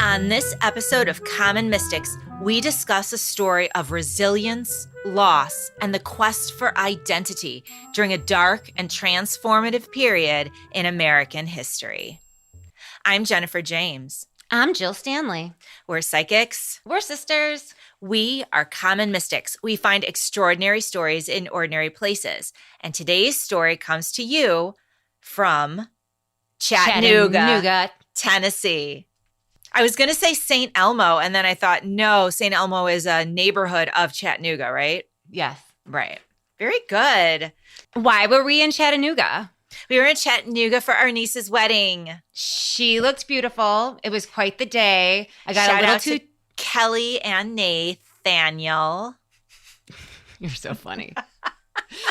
On this episode of Common Mystics, we discuss a story of resilience, loss, and the quest for identity during a dark and transformative period in American history. I'm Jennifer James. I'm Jill Stanley. We're psychics. We're sisters. We are Common Mystics. We find extraordinary stories in ordinary places. And today's story comes to you from Chattanooga, Tennessee. I was going to say St. Elmo, and then I thought, no, St. Elmo is a neighborhood of Chattanooga, right? Yes. Right. Very good. Why were we in Chattanooga? We were in Chattanooga for our niece's wedding. She looked beautiful. It was quite the day. I got Shout a little out to Kelly and Nathaniel. You're so funny.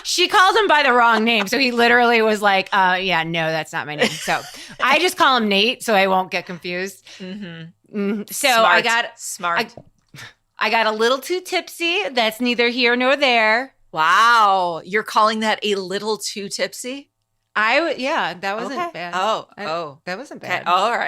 She called him by the wrong name. So he literally was like, yeah, no, that's not my name. So I just call him Nate so I won't get confused. So Smart. I got a little too tipsy. That's neither here nor there. Wow. You're calling that a little too tipsy? That wasn't Okay. bad. That wasn't bad. Okay. All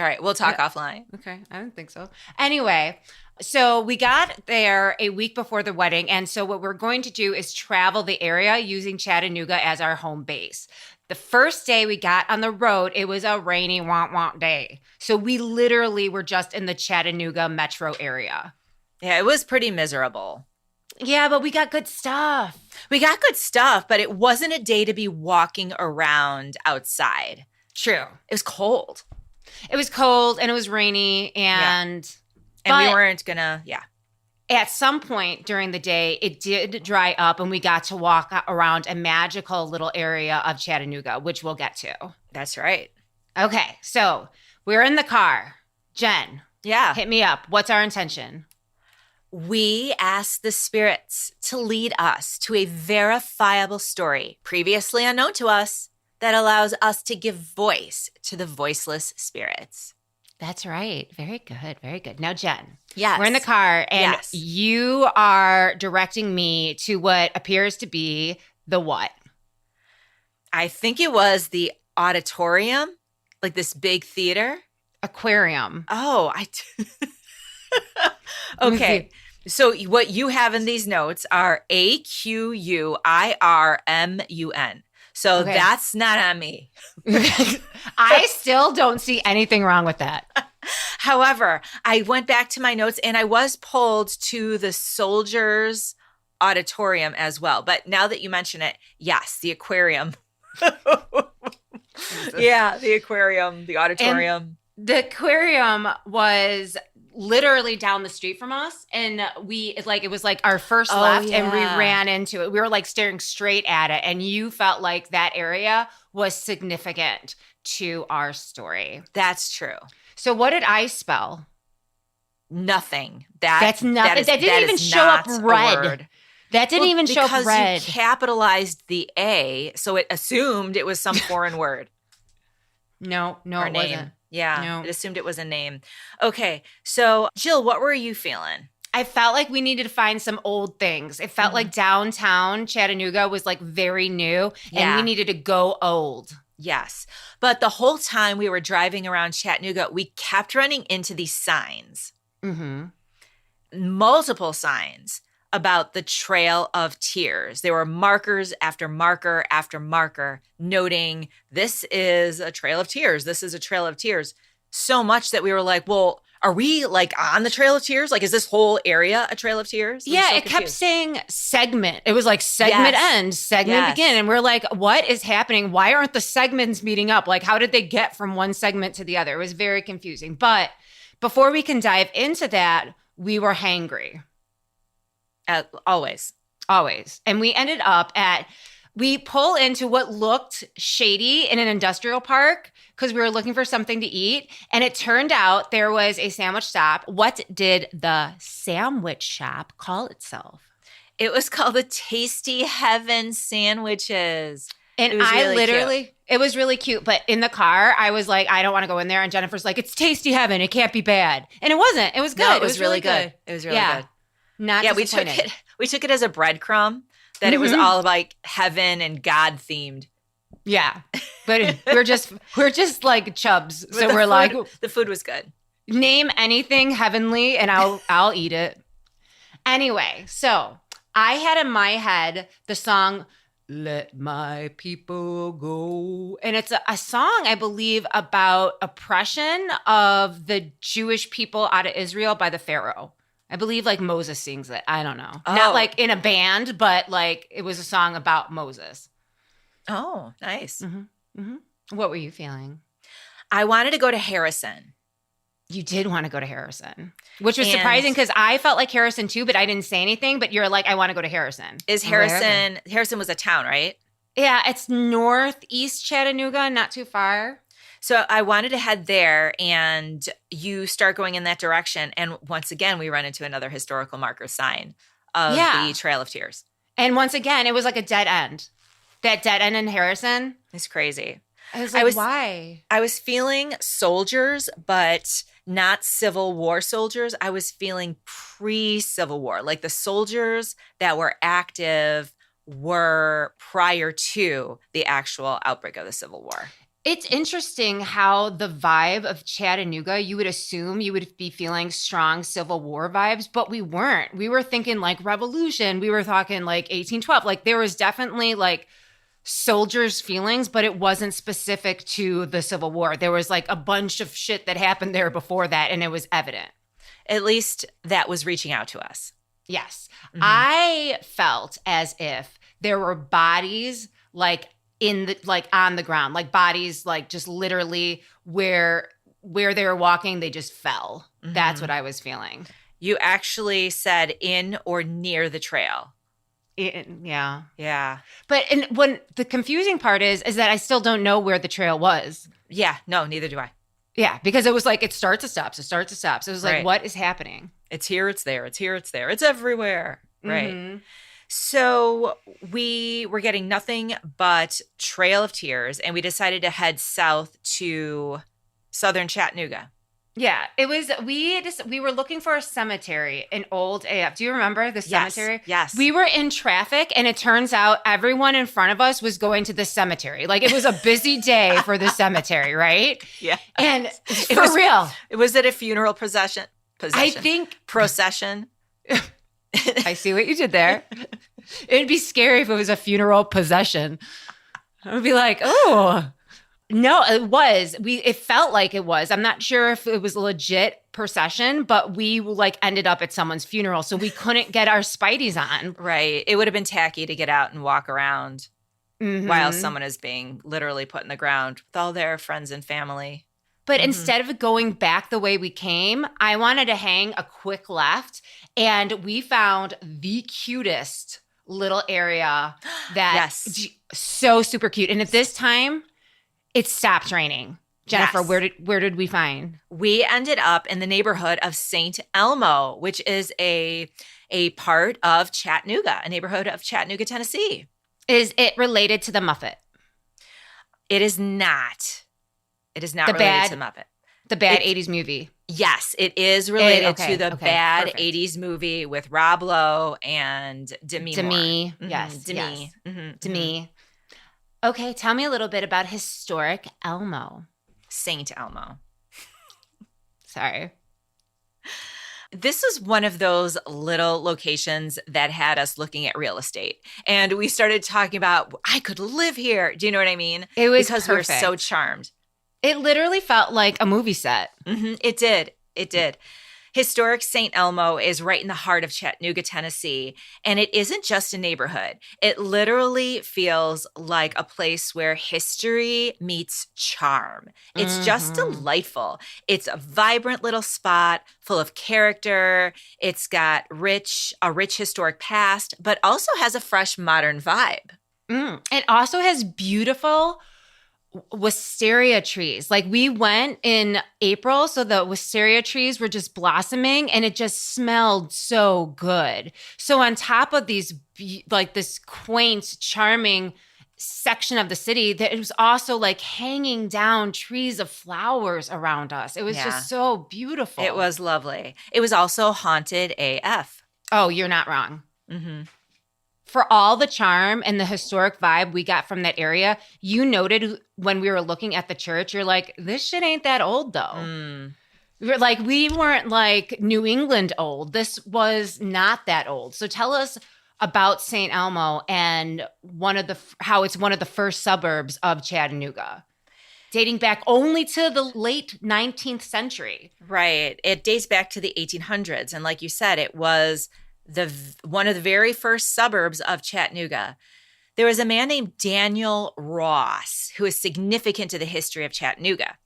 right. We'll talk offline. Okay. I don't think so. Anyway, so we got there a week before the wedding. And so what we're going to do is travel the area using Chattanooga as our home base. The first day we got on the road, it was a rainy womp day. So we literally were just in the Chattanooga metro area. Yeah, it was pretty miserable. Yeah, but we got good stuff. But it wasn't a day to be walking around outside. True. It was cold. It was cold and it was rainy and we weren't gonna, At some point during the day, it did dry up and we got to walk around a magical little area of Chattanooga, which we'll get to. That's right. Okay, so we're in the car. Jen, hit me up. What's our intention? We ask the spirits to lead us to a verifiable story previously unknown to us that allows us to give voice to the voiceless spirits. That's right. Very good. Very good. Now, Jen, yes, we're in the car and you are directing me to what appears to be the what? I think it was the auditorium, like this big theater. Aquarium. Oh, okay. So what you have in these notes are AQUIRMUN. So that's not on me. I still don't see anything wrong with that. However, I went back to my notes and I was pulled to the soldiers' auditorium as well. But now that you mention it, yes, the aquarium. Yeah, the aquarium, the auditorium. And the aquarium was literally down the street from us, and it was like our first left, and we ran into it. We were like staring straight at it, and you felt like that area was significant to our story. That's true. So what did I spell? Nothing. That's nothing. That didn't even show up red. That didn't even show up red. Because you capitalized the A, so it assumed it was some foreign word. No, it wasn't. Yeah, no. It assumed it was a name. Okay, so Jill, what were you feeling? I felt like we needed to find some old things. It felt like downtown Chattanooga was like very new and we needed to go old. Yes, but the whole time we were driving around Chattanooga, we kept running into these signs. Multiple signs about the Trail of Tears. There were markers after marker after marker noting this is a Trail of Tears. This is a Trail of Tears. So much that we were like, well, are we like on the Trail of Tears? Like, is this whole area a Trail of Tears? It kept saying segment. It was like segment end, segment begin. And we're like, what is happening? Why aren't the segments meeting up? Like, how did they get from one segment to the other? It was very confusing. But before we can dive into that, we were hangry. Always. And we ended up we pull into what looked shady in an industrial park because we were looking for something to eat. And it turned out there was a sandwich shop. What did the sandwich shop call itself? It was called the Tasty Heaven Sandwiches. And it was really cute. But in the car, I was like, I don't want to go in there. And Jennifer's like, it's Tasty Heaven. It can't be bad. And it wasn't. It was good. No, it was really good. It was really good. Not we took it as a breadcrumb that it was all like heaven and God themed. Yeah. But we're just like chubs. So we're like the food was good. Name anything heavenly and I'll eat it. Anyway, so I had in my head the song "Let My People Go," and it's a song I believe about oppression of the Jewish people out of Israel by the Pharaoh. I believe like Moses sings it. I don't know. Oh. Not like in a band, but like it was a song about Moses. Oh, nice. What were you feeling? I wanted to go to Harrison. You did want to go to Harrison, which was surprising because I felt like Harrison too, but I didn't say anything. But you're like, I want to go to Harrison. Is Harrison? Harrison was a town, right? Yeah, it's northeast Chattanooga, not too far. So I wanted to head there, and you start going in that direction. And once again, we run into another historical marker sign of the Trail of Tears. And once again, it was like a dead end. That dead end in Harrison. It's crazy. I was like, why? I was feeling soldiers, but not Civil War soldiers. I was feeling pre-Civil War. Like the soldiers that were active were prior to the actual outbreak of the Civil War. It's interesting how the vibe of Chattanooga, you would assume you would be feeling strong Civil War vibes, but we weren't. We were thinking like revolution. We were talking like 1812. Like there was definitely like soldiers' feelings, but it wasn't specific to the Civil War. There was like a bunch of shit that happened there before that, and it was evident. At least that was reaching out to us. Yes. Mm-hmm. I felt as if there were bodies like on the ground, like bodies like just literally where they were walking, they just fell. Mm-hmm. That's what I was feeling. You actually said in or near the trail. Yeah. But when the confusing part is that I still don't know where the trail was. Yeah, no, neither do I. Yeah, because it was like it starts and stops. It was like, what is happening? It's here, it's there. It's here, it's there. It's everywhere. Right. Mm-hmm. So we were getting nothing but Trail of Tears, and we decided to head south to southern Chattanooga. Yeah, it was. We were looking for a cemetery, an old AF. Do you remember the cemetery? Yes. We were in traffic, and it turns out everyone in front of us was going to the cemetery. Like it was a busy day for the cemetery, right? Yeah. And for real, was it a funeral procession? I think procession. I see what you did there. It'd be scary if it was a funeral possession. I would be like, oh. No, it was. It felt like it was. I'm not sure if it was a legit procession, but we like ended up at someone's funeral, so we couldn't get our spideys on. Right. It would have been tacky to get out and walk around while someone is being literally put in the ground with all their friends and family. But instead of going back the way we came, I wanted to hang a quick left, and we found the cutest little area so super cute. And at this time, it stopped raining. Jennifer, where did we find? We ended up in the neighborhood of St. Elmo, which is a part of Chattanooga, a neighborhood of Chattanooga, Tennessee. Is it related to the Muppet? It is not. It is not related to the Muppet. The bad 80s movie. Yes, it is related to the bad 80s movie with Rob Lowe and Demi Moore. Mm-hmm. Yes. Demi. Mm-hmm. Demi. Okay, tell me a little bit about historic Elmo. St. Elmo. Sorry. This is one of those little locations that had us looking at real estate. And we started talking about, I could live here. Do you know what I mean? It was because perfect. We were so charmed. It literally felt like a movie set. Mm-hmm. It did. Historic St. Elmo is right in the heart of Chattanooga, Tennessee, and it isn't just a neighborhood. It literally feels like a place where history meets charm. It's just delightful. It's a vibrant little spot full of character. It's got a rich historic past, but also has a fresh modern vibe. It also has beautiful wisteria trees. Like we went in April, so the wisteria trees were just blossoming and it just smelled so good. So on top of these, like this quaint, charming section of the city, that it was also like hanging down trees of flowers around us. It was just so beautiful. It was lovely. It was also haunted AF. Oh, you're not wrong. Mm-hmm. For all the charm and the historic vibe we got from that area, you noted when we were looking at the church, you're like, this shit ain't that old though. Like we weren't like New England old. This was not that old. So tell us about St. Elmo and how it's one of the first suburbs of Chattanooga, dating back only to the late 19th century. Right. It dates back to the 1800s. And like you said, it was one of the very first suburbs of Chattanooga. There was a man named Daniel Ross who is significant to the history of Chattanooga.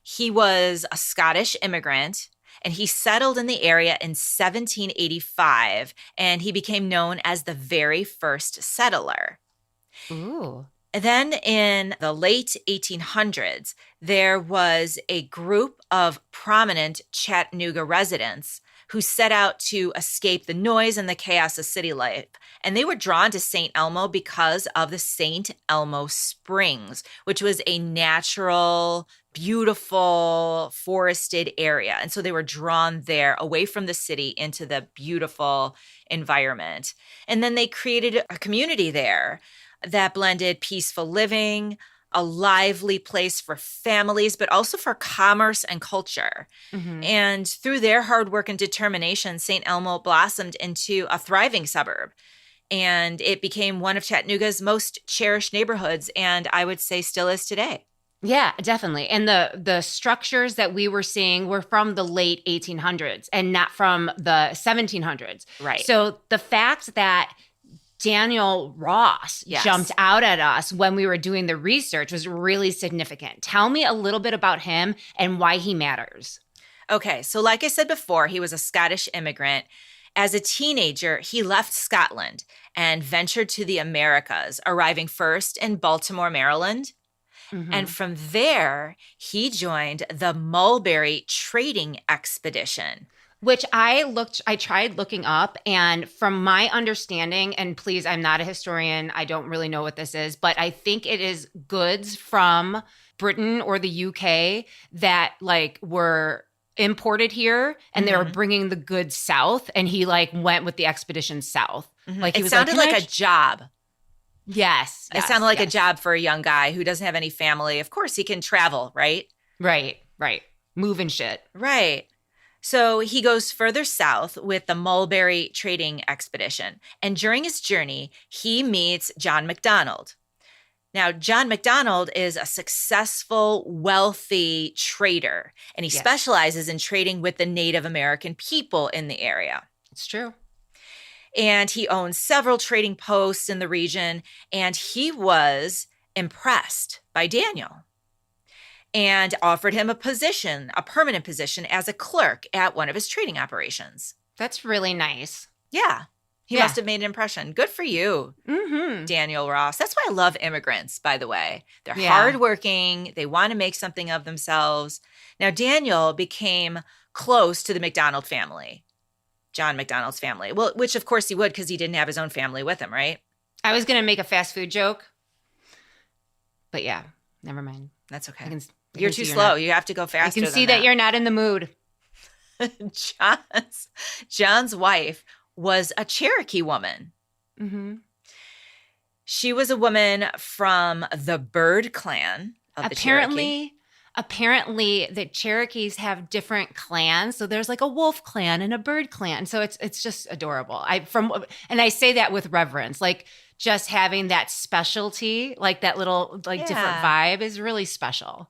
He was a Scottish immigrant and he settled in the area in 1785 and he became known as the very first settler. Ooh. Then in the late 1800s, there was a group of prominent Chattanooga residents who set out to escape the noise and the chaos of city life. And they were drawn to St. Elmo because of the St. Elmo Springs, which was a natural, beautiful, forested area. And so they were drawn there away from the city into the beautiful environment. And then they created a community there that blended peaceful living, a lively place for families, but also for commerce and culture. Mm-hmm. And through their hard work and determination, St. Elmo blossomed into a thriving suburb. And it became one of Chattanooga's most cherished neighborhoods, and I would say still is today. Yeah, definitely. And the structures that we were seeing were from the late 1800s and not from the 1700s. Right. So the fact that Daniel Ross jumped out at us when we were doing the research was really significant. Tell me a little bit about him and why he matters. Okay, so like I said before, he was a Scottish immigrant. As a teenager, he left Scotland and ventured to the Americas, arriving first in Baltimore, Maryland. Mm-hmm. And from there, he joined the Mulberry Trading Expedition. Which I tried looking up, and from my understanding, and please, I'm not a historian, I don't really know what this is, but I think it is goods from Britain or the UK that like were imported here, and they were bringing the goods south, and he like went with the expedition south. Mm-hmm. Like it sounded like a job. Yes. It sounded like a job for a young guy who doesn't have any family. Of course, he can travel, right? Right. Moving shit. Right. So he goes further south with the Mulberry Trading Expedition. And during his journey, he meets John McDonald. Now, John McDonald is a successful, wealthy trader, and he specializes in trading with the Native American people in the area. It's true. And he owns several trading posts in the region, and he was impressed by Daniel and offered him a permanent position as a clerk at one of his trading operations. That's really nice. Yeah. He must have made an impression. Good for you, Daniel Ross. That's why I love immigrants, by the way. They're hardworking. They want to make something of themselves. Now, Daniel became close to the McDonald family, John McDonald's family. Well, which of course he would because he didn't have his own family with him, right? I was going to make a fast food joke, but yeah, never mind. That's okay. You're too slow. You have to go faster. You can see that you're not in the mood. John's wife was a Cherokee woman. Mm-hmm. She was a woman from the Bird clan of the Cherokee. Apparently, the Cherokees have different clans. So there's like a wolf clan and a bird clan. So it's just adorable. And I say that with reverence, like just having that specialty, like that little different vibe is really special.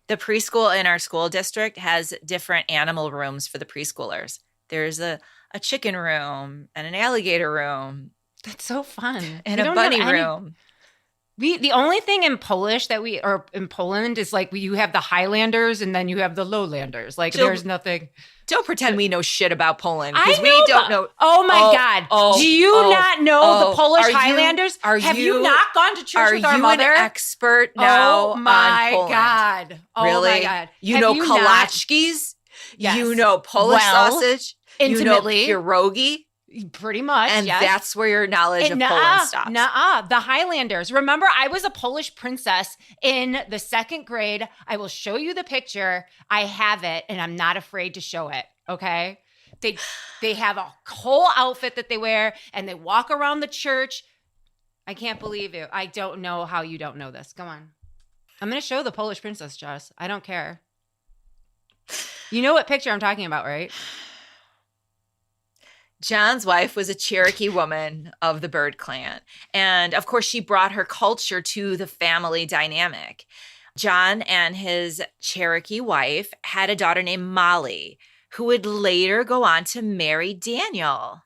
The preschool in our school district has different animal rooms for the preschoolers. There's a chicken room and an alligator room. That's so fun. And a bunny room. The only thing in Polish in Poland is like you have the Highlanders and then you have the Lowlanders. Like there's nothing. Don't pretend we know shit about Poland because we don't know. Oh my God. Do you not know the Polish Highlanders? Have you not gone to church with our mother? Are you an expert now on Poland? Oh my God. Really? Oh my God. You know kolaczkis? Yes. You know Polish sausage? Intimately. You know pierogi? Pretty much, and that's where your knowledge of Poland stops. The Highlanders. Remember, I was a Polish princess in the second grade. I will show you the picture. I have it, and I'm not afraid to show it, okay? They have a whole outfit that they wear, and they walk around the church. I can't believe it. I don't know how you don't know this. Come on. I'm going to show the Polish princess, Jess. I don't care. You know what picture I'm talking about, right? John's wife was a Cherokee woman of the Bird Clan. And of course, she brought her culture to the family dynamic. John and his Cherokee wife had a daughter named Molly, who would later go on to marry Daniel.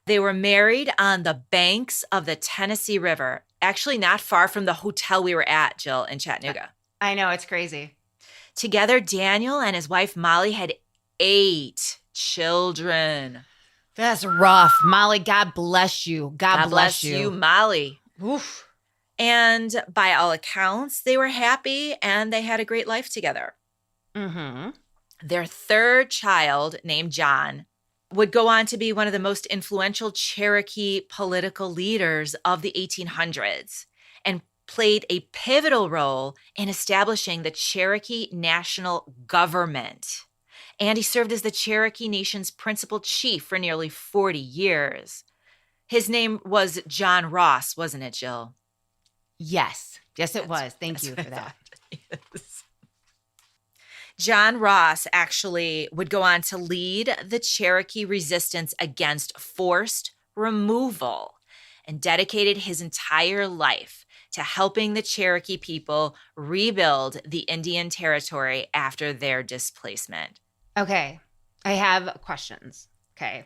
They were married on the banks of the Tennessee River, actually not far from the hotel we were at, Jill, in Chattanooga. I know, it's crazy. Together, Daniel and his wife Molly had 8 children. That's rough. Molly, God bless you. God bless you. Molly. Oof. And by all accounts, they were happy and they had a great life together. Mm-hmm. Their 3rd child, named John, would go on to be one of the most influential Cherokee political leaders of the 1800s and played a pivotal role in establishing the Cherokee national government. And he served as the Cherokee Nation's principal chief for nearly 40 years. His name was John Ross, wasn't it, Jill? Yes. Yes, it was. Thank you for that. Yes. John Ross actually would go on to lead the Cherokee resistance against forced removal and dedicated his entire life to helping the Cherokee people rebuild the Indian Territory after their displacement. Okay. I have questions. Okay.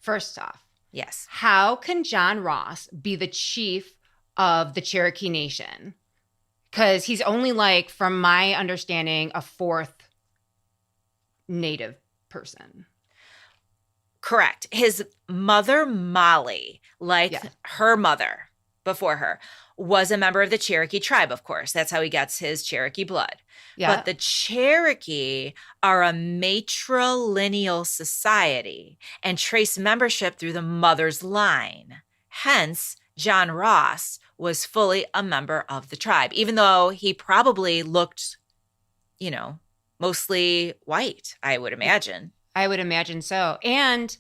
First off. Yes. How can John Ross be the chief of the Cherokee Nation? Because he's only like, from my understanding, a 4th Native person. Correct. His mother, Molly, her mother before her, was a member of the Cherokee tribe, of course. That's how he gets his Cherokee blood. Yeah. But the Cherokee are a matrilineal society and trace membership through the mother's line. Hence, John Ross was fully a member of the tribe, even though he probably looked, mostly white, I would imagine. I would imagine so. And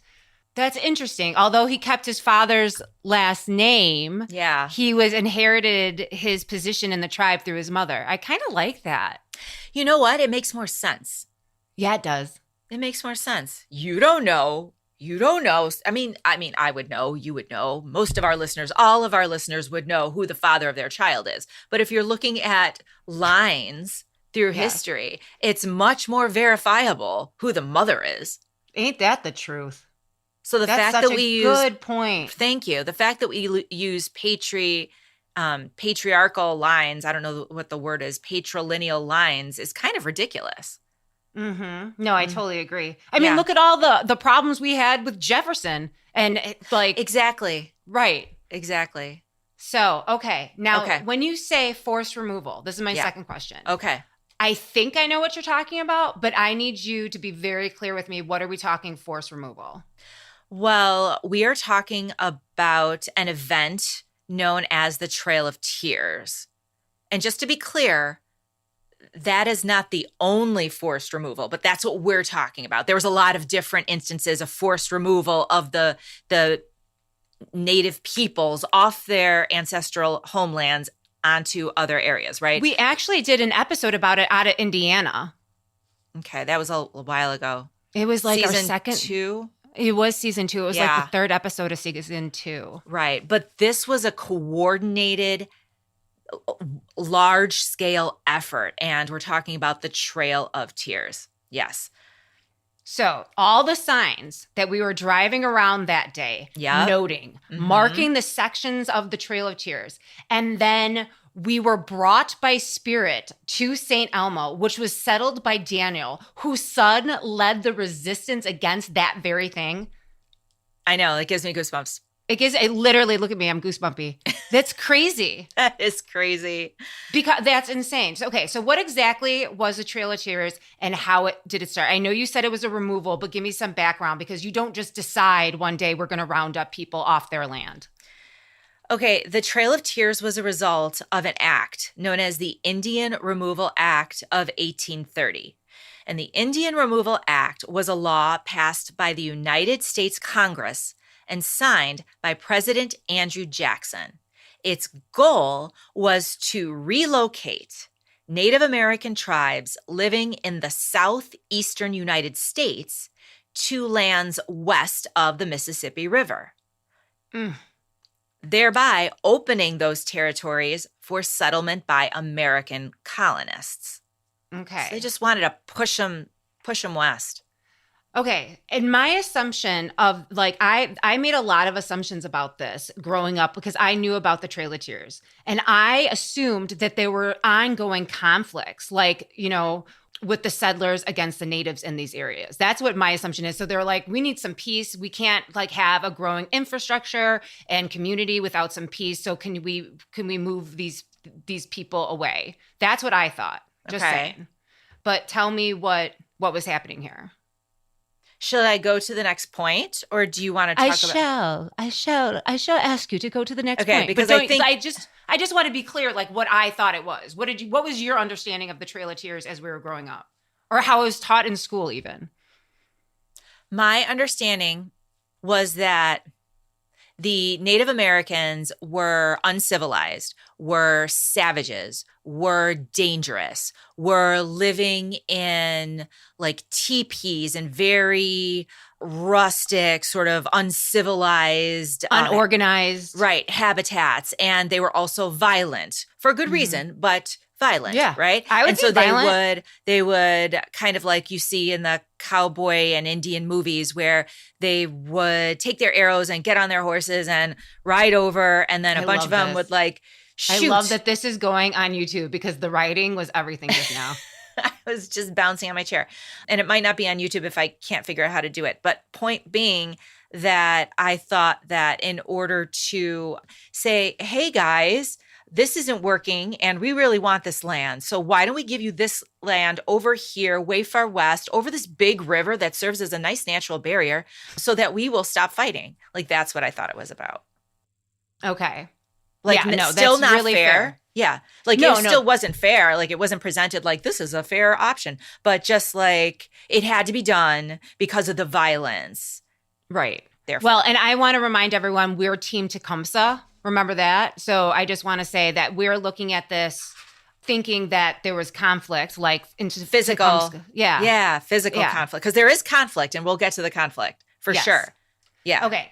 that's interesting. Although he kept his father's last name, he inherited his position in the tribe through his mother. I kind of like that. You know what? It makes more sense. Yeah, it does. It makes more sense. You don't know. I mean, I would know. You would know. Most of our listeners, all of our listeners would know who the father of their child is. But if you're looking at lines through history, it's much more verifiable who the mother is. Ain't that the truth? So That's fact such that we a good point. Thank you. The fact that we use patriarchal lines, I don't know what the word is, patrilineal lines, is kind of ridiculous. Mm-hmm. No, I totally agree. I mean, look at all the problems we had with Jefferson and Exactly. Right. Exactly. So, okay. Now, when you say forced removal, this is my second question. Okay. I think I know what you're talking about, but I need you to be very clear with me. What are we talking forced removal? Well, we are talking about an event known as the Trail of Tears. And just to be clear, that is not the only forced removal, but that's what we're talking about. There was a lot of different instances of forced removal of the native peoples off their ancestral homelands onto other areas, right? We actually did an episode about it out of Indiana. Okay, that was a while ago. It was like season our second 2. It was season 2. It was like the 3rd episode of season 2. Right, but this was a coordinated, large-scale effort, and we're talking about the Trail of Tears. Yes. So all the signs that we were driving around that day, noting, marking the sections of the Trail of Tears, and then we were brought by spirit to St. Elmo, which was settled by Daniel, whose son led the resistance against that very thing. I know. It gives me goosebumps. It literally, look at me, I'm goosebumpy. That's crazy. That is crazy. Because that's insane. So, okay, so what exactly was the Trail of Tears and how did it start? I know you said it was a removal, but give me some background because you don't just decide one day we're going to round up people off their land. Okay, the Trail of Tears was a result of an act known as the Indian Removal Act of 1830. And the Indian Removal Act was a law passed by the United States Congress and signed by President Andrew Jackson. Its goal was to relocate Native American tribes living in the southeastern United States to lands west of the Mississippi River, thereby opening those territories for settlement by American colonists. Okay. So they just wanted to push them west. Okay. And my assumption of like, I made a lot of assumptions about this growing up because I knew about the Trail of Tears. And I assumed that there were ongoing conflicts, like, you know, with the settlers against the natives in these areas. That's what my assumption is. So they're like, we need some peace. We can't like have a growing infrastructure and community without some peace. So can we move these people away? That's what I thought. Just saying. But tell me what was happening here. Should I go to the next point, or do you want to talk about? I shall ask you to go to the next point. Because I think I just want to be clear, like what I thought it was. What was your understanding of the Trail of Tears as we were growing up, or how it was taught in school, even? My understanding was that the Native Americans were uncivilized, were savages, were dangerous, were living in like teepees and very rustic, sort of uncivilized, unorganized, right, habitats. And they were also violent for good reason, but violent, right? I would say violent. They would kind of like you see in the cowboy and Indian movies where they would take their arrows and get on their horses and ride over, and then a bunch of them would like shoot. I love that this is going on YouTube because the writing was everything just now. I was just bouncing on my chair. And it might not be on YouTube if I can't figure out how to do it. But point being that I thought that in order to say, hey guys, this isn't working and we really want this land. So why don't we give you this land over here, way far west, over this big river that serves as a nice natural barrier so that we will stop fighting. Like that's what I thought it was about. Okay. Like still not really fair. Yeah. Like it still wasn't fair. Like it wasn't presented like this is a fair option, but just like it had to be done because of the violence. Right. Therefore. Well, and I want to remind everyone we're Team Tecumseh. Remember that? So I just want to say that we're looking at this thinking that there was conflict, like into physical. Physical conflict. Because there is conflict, and we'll get to the conflict for sure. Yeah. Okay.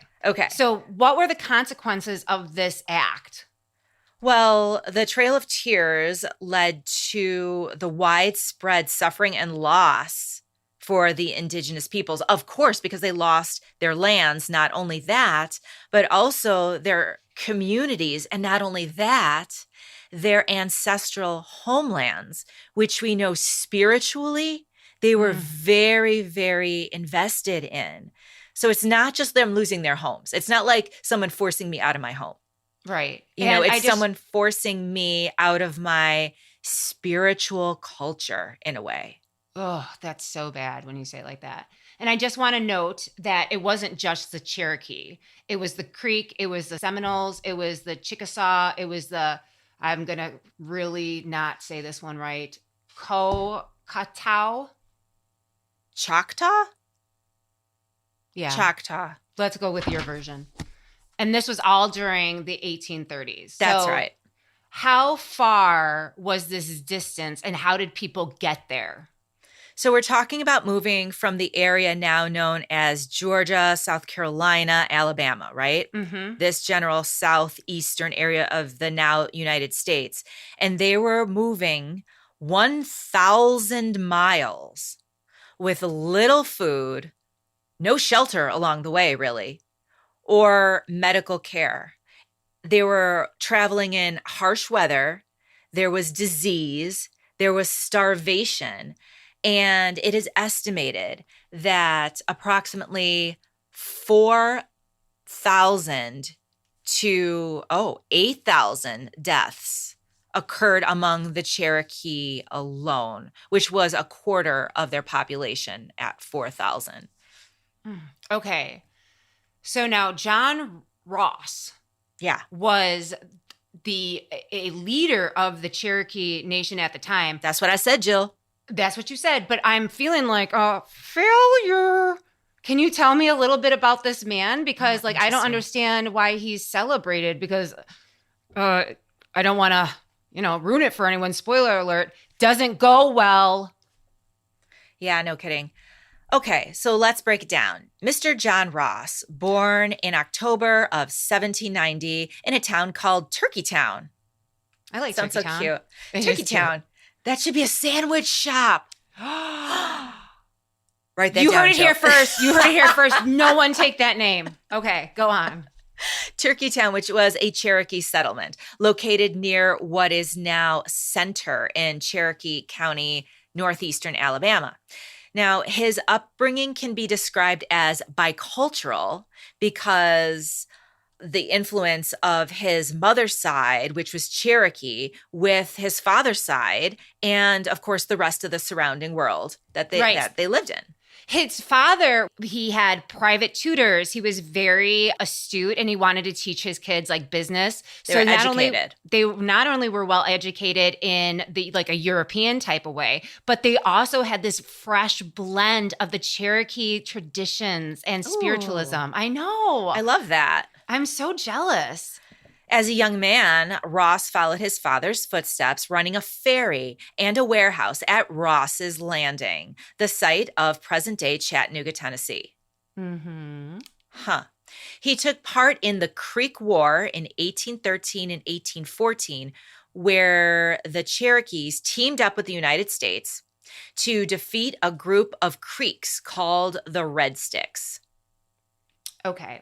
So what were the consequences of this act? Well, the Trail of Tears led to the widespread suffering and loss for the indigenous peoples, of course, because they lost their lands. Not only that, but also their communities. And not only that, their ancestral homelands, which we know spiritually, they were very, very invested in. So it's not just them losing their homes. It's not like someone forcing me out of my home. Right. You know, it's someone forcing me out of my spiritual culture in a way. Oh, that's so bad when you say it like that. And I just want to note that it wasn't just the Cherokee. It was the Creek. It was the Seminoles. It was the Chickasaw. It was the, I'm going to really not say this one right, Choctaw? Choctaw? Yeah. Choctaw. Let's go with your version. And this was all during the 1830s. That's right. How far was this distance and how did people get there? So we're talking about moving from the area now known as Georgia, South Carolina, Alabama, right? Mm-hmm. This general southeastern area of the now United States. And they were moving 1,000 miles with little food, no shelter along the way, really, or medical care. They were traveling in harsh weather. There was disease. There was starvation. And it is estimated that approximately 4,000 to 8,000 deaths occurred among the Cherokee alone, which was a quarter of their population at 4,000. Okay. So now John Ross was a leader of the Cherokee Nation at the time. That's what I said, Jill. That's what you said, but I'm feeling like failure. Can you tell me a little bit about this man? Because I don't understand why he's celebrated because I don't want to, ruin it for anyone. Spoiler alert. Doesn't go well. Yeah, no kidding. Okay, so let's break it down. Mr. John Ross, born in October of 1790 in a town called Turkeytown. I like Sounds so Turkeytown. cute. It is Turkeytown. That should be a sandwich shop. Write that You down, heard it Jill. here first. You heard it here first. No one take that name. Okay, go on. Turkeytown, which was a Cherokee settlement located near what is now Center in Cherokee County, northeastern Alabama. Now, his upbringing can be described as bicultural because the influence of his mother's side, which was Cherokee, with his father's side, and of course the rest of the surrounding world that they lived in. His father, he had private tutors. He was very astute and he wanted to teach his kids like business. They were educated. They not only were well educated in the like a European type of way, but they also had this fresh blend of the Cherokee traditions and spiritualism. Ooh. I know. I love that. I'm so jealous. As a young man, Ross followed his father's footsteps, running a ferry and a warehouse at Ross's Landing, the site of present-day Chattanooga, Tennessee. Mm-hmm. He took part in the Creek War in 1813 and 1814, where the Cherokees teamed up with the United States to defeat a group of Creeks called the Red Sticks. Okay,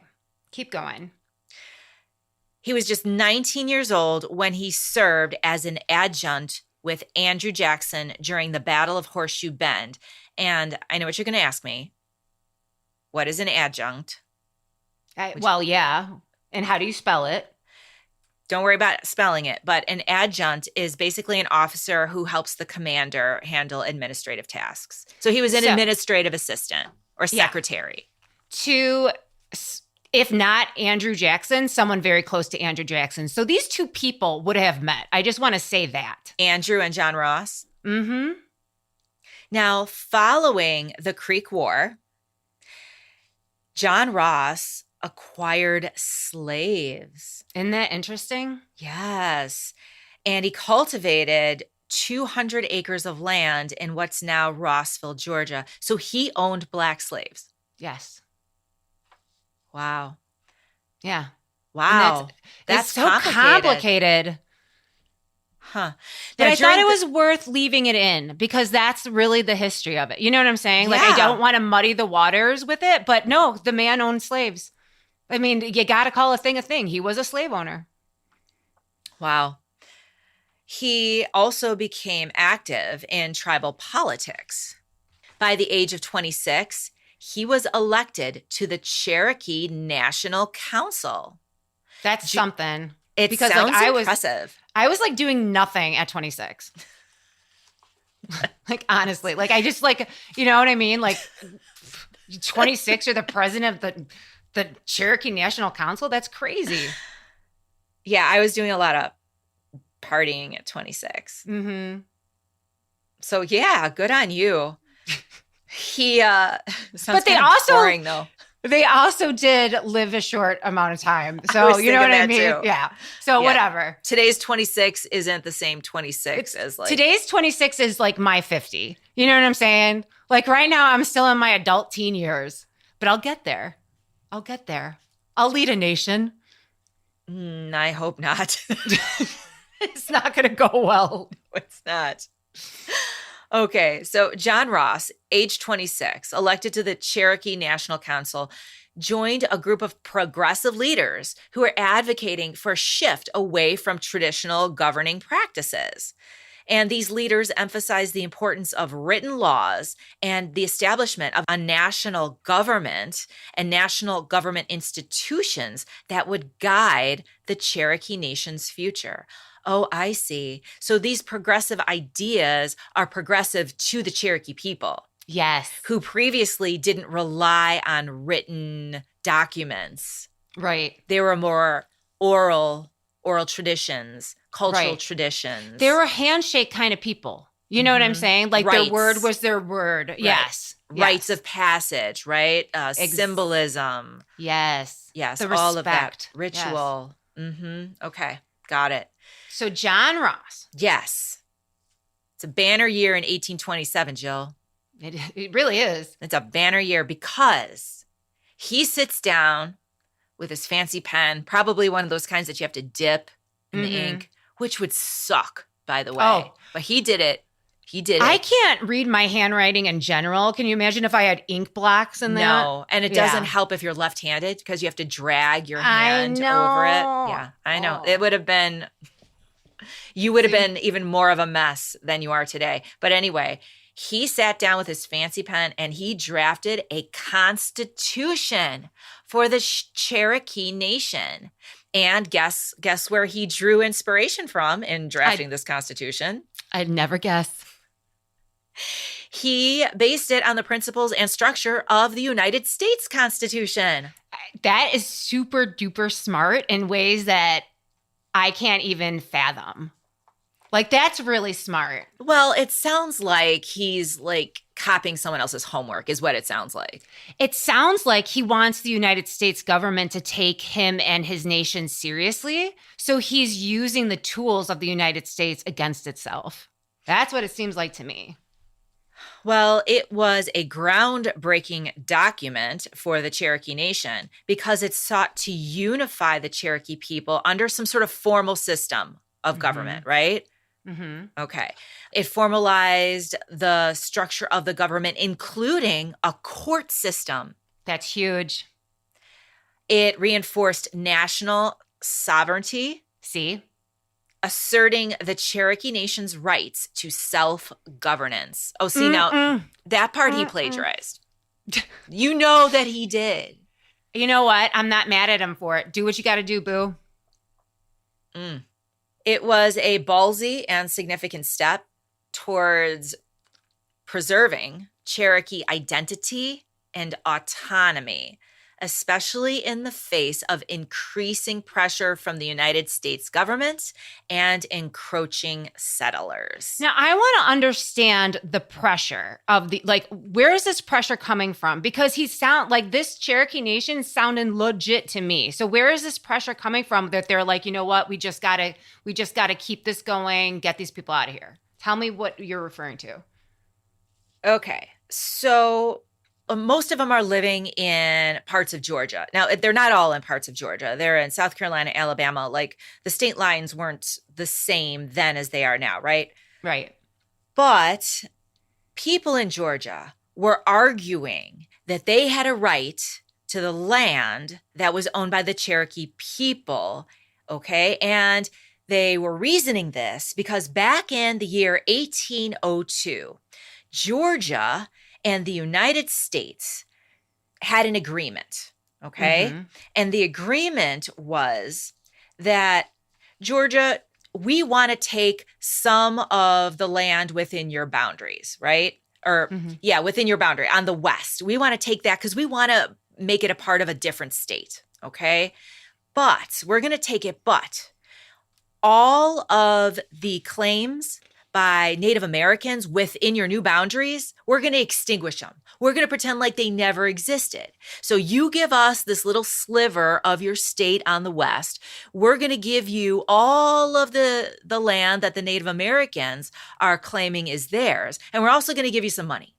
keep going. He was just 19 years old when he served as an adjutant with Andrew Jackson during the Battle of Horseshoe Bend. And I know what you're going to ask me. What is an adjunct? Yeah. And how do you spell it? Don't worry about spelling it, but an adjutant is basically an officer who helps the commander handle administrative tasks. So he was an administrative assistant or secretary. If not Andrew Jackson, someone very close to Andrew Jackson. So these two people would have met. I just want to say that. Andrew and John Ross. Mm-hmm. Now, following the Creek War, John Ross acquired slaves. Isn't that interesting? Yes. And he cultivated 200 acres of land in what's now Rossville, Georgia. So he owned black slaves. Yes. Wow. Yeah. Wow. That's so complicated. Huh. But I thought it was worth leaving it in because that's really the history of it. You know what I'm saying? Yeah. Like, I don't want to muddy the waters with it, but no, the man owned slaves. I mean, you got to call a thing a thing. He was a slave owner. Wow. He also became active in tribal politics. By the age of 26, he was elected to the Cherokee National Council. That's something. It sounds impressive. I was like doing nothing at 26. Like, honestly, like I just like, you know what I mean? Like 26, you're the president of the Cherokee National Council. That's crazy. Yeah, I was doing a lot of partying at 26. Mm-hmm. So yeah, good on you. But they also boring, though. They also did live a short amount of time. So you know what I mean? Too. Yeah. So whatever. Today's 26 isn't the same 26 as like today's 26 is like my 50. You know what I'm saying? Like right now I'm still in my adult teen years, but I'll get there. I'll lead a nation. I hope not. It's not going to go well. No, it's not. Okay, so John Ross, age 26, elected to the Cherokee National Council, joined a group of progressive leaders who were advocating for a shift away from traditional governing practices. And these leaders emphasized the importance of written laws and the establishment of a national government and national government institutions that would guide the Cherokee Nation's future. Oh, I see. So these progressive ideas are progressive to the Cherokee people. Yes. Who previously didn't rely on written documents. Right. They were more oral traditions, cultural traditions. They were handshake kind of people. You know what I'm saying? Like Rights. Their word was their word. Right. Yes. Rites of passage, right? Symbolism. Yes. Yes. The all of that. respect. Ritual. Yes. Okay. Got it. So John Ross. Yes. It's a banner year in 1827, Jill. It really is. It's a banner year because he sits down with his fancy pen, probably one of those kinds that you have to dip in the ink, which would suck, by the way. Oh. But he did it. I can't read my handwriting in general. Can you imagine if I had ink blocks in there? No, and it doesn't help if you're left-handed because you have to drag your hand over it. Yeah, I know. It would have been, you would have been even more of a mess than you are today. But anyway, he sat down with his fancy pen and he drafted a constitution for the Cherokee Nation. And guess where he drew inspiration from in drafting this constitution? I'd never guess. He based it on the principles and structure of the United States Constitution. That is super duper smart in ways that I can't even fathom. Like, that's really smart. Well, it sounds like he's like copying someone else's homework is what it sounds like. It sounds like he wants the United States government to take him and his nation seriously. So he's using the tools of the United States against itself. That's what it seems like to me. Well, it was a groundbreaking document for the Cherokee Nation because it sought to unify the Cherokee people under some sort of formal system of government, right? Mm-hmm. Okay. It formalized the structure of the government, including a court system. That's huge. It reinforced national sovereignty. See? Asserting the Cherokee Nation's rights to self-governance. Oh, see, now that part he plagiarized. You know that he did. You know what? I'm not mad at him for it. Do what you got to do, boo. It was a ballsy and significant step towards preserving Cherokee identity and autonomy, especially in the face of increasing pressure from the United States government and encroaching settlers. Now, I want to understand the pressure of where is this pressure coming from? Because this Cherokee Nation sounding legit to me. So where is this pressure coming from that they're like, you know what, we just gotta keep this going, get these people out of here? Tell me what you're referring to. Okay, so most of them are living in parts of Georgia. Now, they're not all in parts of Georgia. They're in South Carolina, Alabama. Like, the state lines weren't the same then as they are now, right? Right. But people in Georgia were arguing that they had a right to the land that was owned by the Cherokee people, okay? And they were reasoning this because back in the year 1802, Georgia and the United States had an agreement, okay? Mm-hmm. And the agreement was that, Georgia, we want to take some of the land within your boundaries, right? Or, within your boundary on the west. We want to take that because we want to make it a part of a different state, okay? But we're going to take it, but all of the claims by Native Americans within your new boundaries, we're going to extinguish them. We're going to pretend like they never existed. So you give us this little sliver of your state on the west. We're going to give you all of the land that the Native Americans are claiming is theirs. And we're also going to give you some money.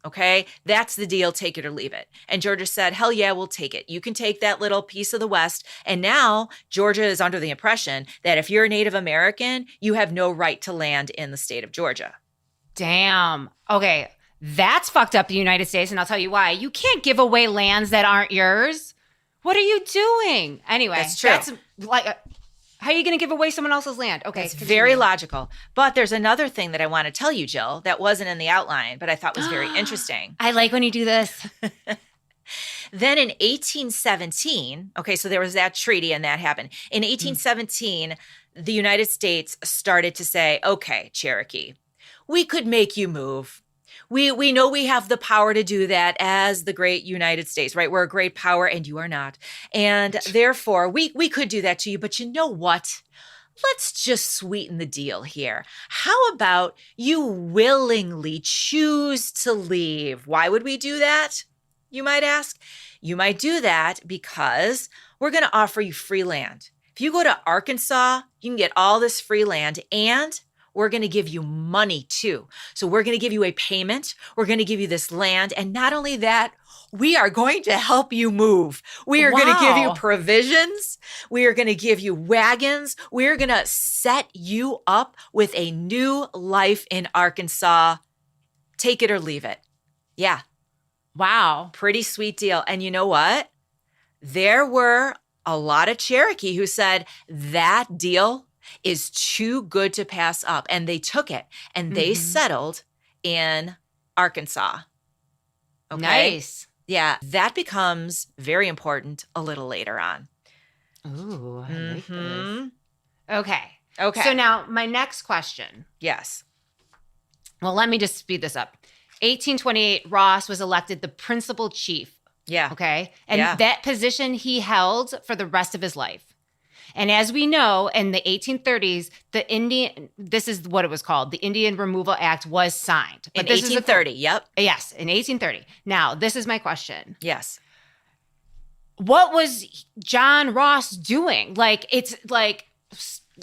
Okay, that's the deal. Take it or leave it. And Georgia said, hell yeah, we'll take it. You can take that little piece of the West. And now Georgia is under the impression that if you're a Native American, you have no right to land in the state of Georgia. Damn. Okay, that's fucked up the United States. And I'll tell you why. You can't give away lands that aren't yours. What are you doing? Anyway, that's true. That's like... How are you going to give away someone else's land? Okay. It's very logical. But there's another thing that I want to tell you, Jill, that wasn't in the outline, but I thought was very interesting. I like when you do this. Then in 1817, okay, so there was that treaty and that happened. In 1817, the United States started to say, okay, Cherokee, we could make you move. We know we have the power to do that as the great United States, right? We're a great power and you are not. And therefore, we could do that to you. But you know what? Let's just sweeten the deal here. How about you willingly choose to leave? Why would we do that? You might ask. You might do that because we're going to offer you free land. If you go to Arkansas, you can get all this free land and we're going to give you money too. So we're going to give you a payment. We're going to give you this land. And not only that, we are going to help you move. We are going to give you provisions. We are going to give you wagons. We are going to set you up with a new life in Arkansas. Take it or leave it. Yeah. Wow. Pretty sweet deal. And you know what? There were a lot of Cherokee who said that deal is too good to pass up. And they took it and they settled in Arkansas. Okay? Nice. Yeah, that becomes very important a little later on. Ooh, I like this. Okay. Okay. So now my next question. Yes. Well, let me just speed this up. 1828, Ross was elected the principal chief. Yeah. Okay. And that position he held for the rest of his life. And as we know, in the 1830s, this is what it was called. The Indian Removal Act was signed. But in 1830, yep. Yes, in 1830. Now, this is my question. Yes. What was John Ross doing?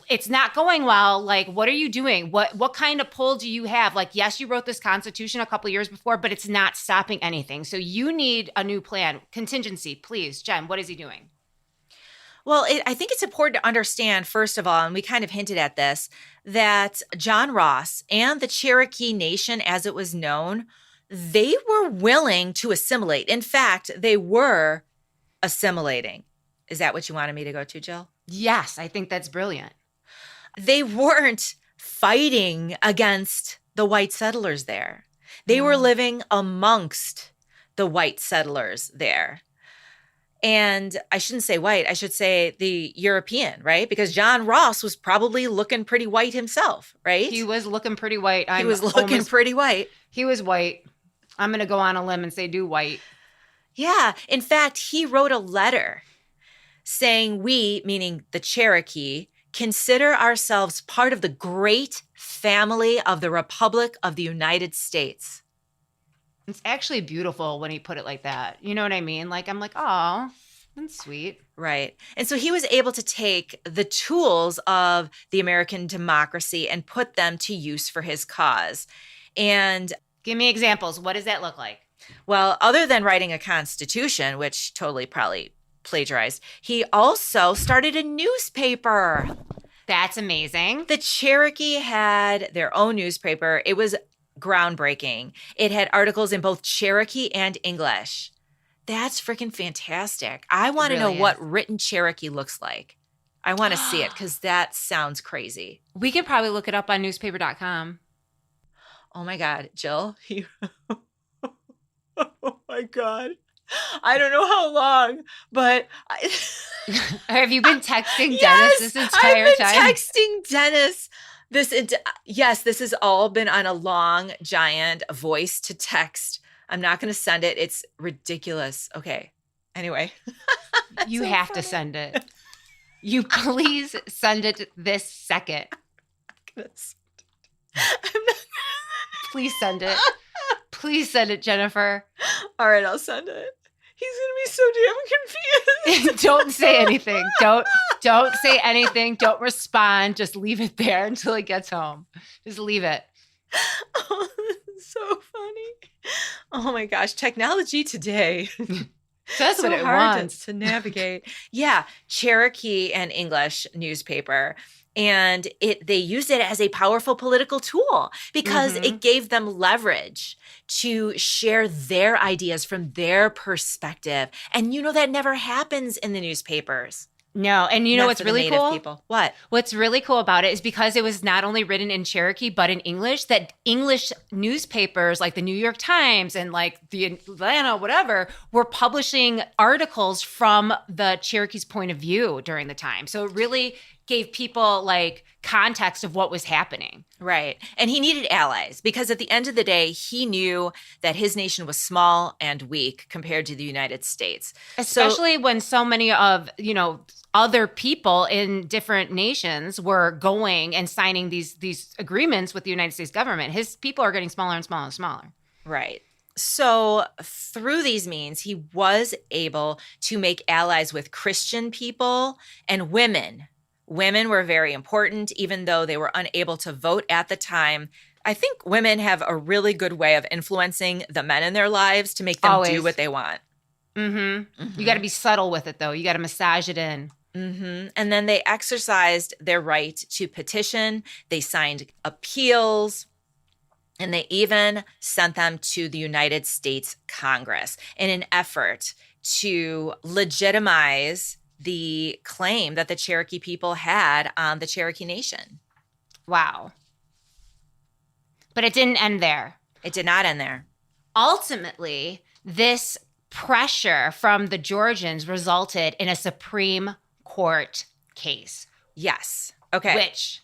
It's not going well. Like, what are you doing? What kind of pull do you have? Like, yes, you wrote this Constitution a couple years before, but it's not stopping anything. So you need a new plan. Contingency, please. Jen, what is he doing? Well, I think it's important to understand, first of all, and we kind of hinted at this, that John Ross and the Cherokee Nation, as it was known, they were willing to assimilate. In fact, they were assimilating. Is that what you wanted me to go to, Jill? Yes, I think that's brilliant. They weren't fighting against the white settlers there. They were living amongst the white settlers there. And I shouldn't say white, I should say the European, right? Because John Ross was probably looking pretty white himself, right? He was looking pretty white. He was looking pretty white. He was white. I'm going to go on a limb and say do white. Yeah. In fact, he wrote a letter saying we, meaning the Cherokee, consider ourselves part of the great family of the Republic of the United States. It's actually beautiful when he put it like that. You know what I mean? Like, I'm like, oh, that's sweet. Right. And so he was able to take the tools of the American democracy and put them to use for his cause. And give me examples. What does that look like? Well, other than writing a constitution, which totally probably plagiarized, he also started a newspaper. That's amazing. The Cherokee had their own newspaper. It was groundbreaking. It had articles in both Cherokee and English. That's freaking fantastic. I want to know what written Cherokee looks like. I want to see it because that sounds crazy. We could probably look it up on newspaper.com. Oh my God, Jill. Oh my God. I don't know how long, but have you been texting Dennis this entire time? I've been texting Dennis. This has all been on a long, giant voice to text. I'm not going to send it. It's ridiculous. Okay. Anyway. You have to send it. You please send it this second. Please send it. Please send it, Jennifer. All right, I'll send it. He's going to be so damn confused. Don't say anything. Don't say anything. Don't respond. Just leave it there until he gets home. Just leave it. Oh, this is so funny. Oh my gosh, technology today. That's what it hard wants to navigate. Yeah, Cherokee and English newspaper. And they used it as a powerful political tool because it gave them leverage to share their ideas from their perspective. And that never happens in the newspapers. No. And you know what's really cool? People. What? What's really cool about it is because it was not only written in Cherokee, but in English, that English newspapers like the New York Times and like the Atlanta, whatever, were publishing articles from the Cherokee's point of view during the time. So it really gave people like context of what was happening. Right. And he needed allies because at the end of the day, he knew that his nation was small and weak compared to the United States. Especially when so many of, other people in different nations were going and signing these agreements with the United States government. His people are getting smaller and smaller and smaller. Right. So through these means, he was able to make allies with Christian people and women Women were very important, even though they were unable to vote at the time. I think women have a really good way of influencing the men in their lives to make them do what they want. You got to be subtle with it, though. You got to massage it in. And then they exercised their right to petition. They signed appeals. And they even sent them to the United States Congress in an effort to legitimize the claim that the Cherokee people had on the Cherokee Nation. Wow. But it didn't end there. It did not end there. Ultimately, this pressure from the Georgians resulted in a Supreme Court case. Yes. Okay. Which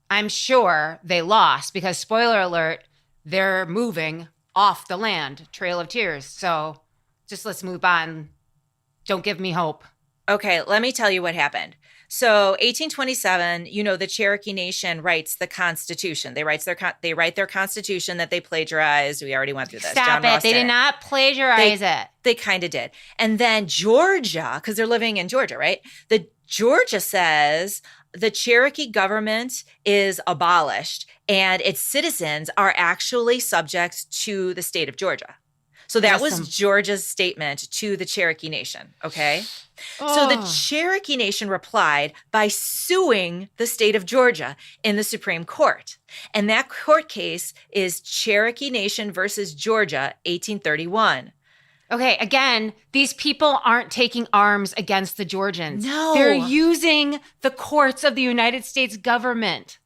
I'm sure they lost because, spoiler alert, they're moving off the land, Trail of Tears. So just let's move on. Don't give me hope. Okay, let me tell you what happened. So 1827, the Cherokee Nation writes the Constitution. They write their Constitution that they plagiarized. We already went through this. Stop it. They did not plagiarize it. They kind of did. And then Georgia, because they're living in Georgia, right? The Georgia says the Cherokee government is abolished and its citizens are actually subject to the state of Georgia. So that was Georgia's statement to the Cherokee Nation, okay? So the Cherokee Nation replied by suing the state of Georgia in the Supreme Court. And that court case is Cherokee Nation versus Georgia, 1831. Okay, again, these people aren't taking arms against the Georgians. No. They're using the courts of the United States government.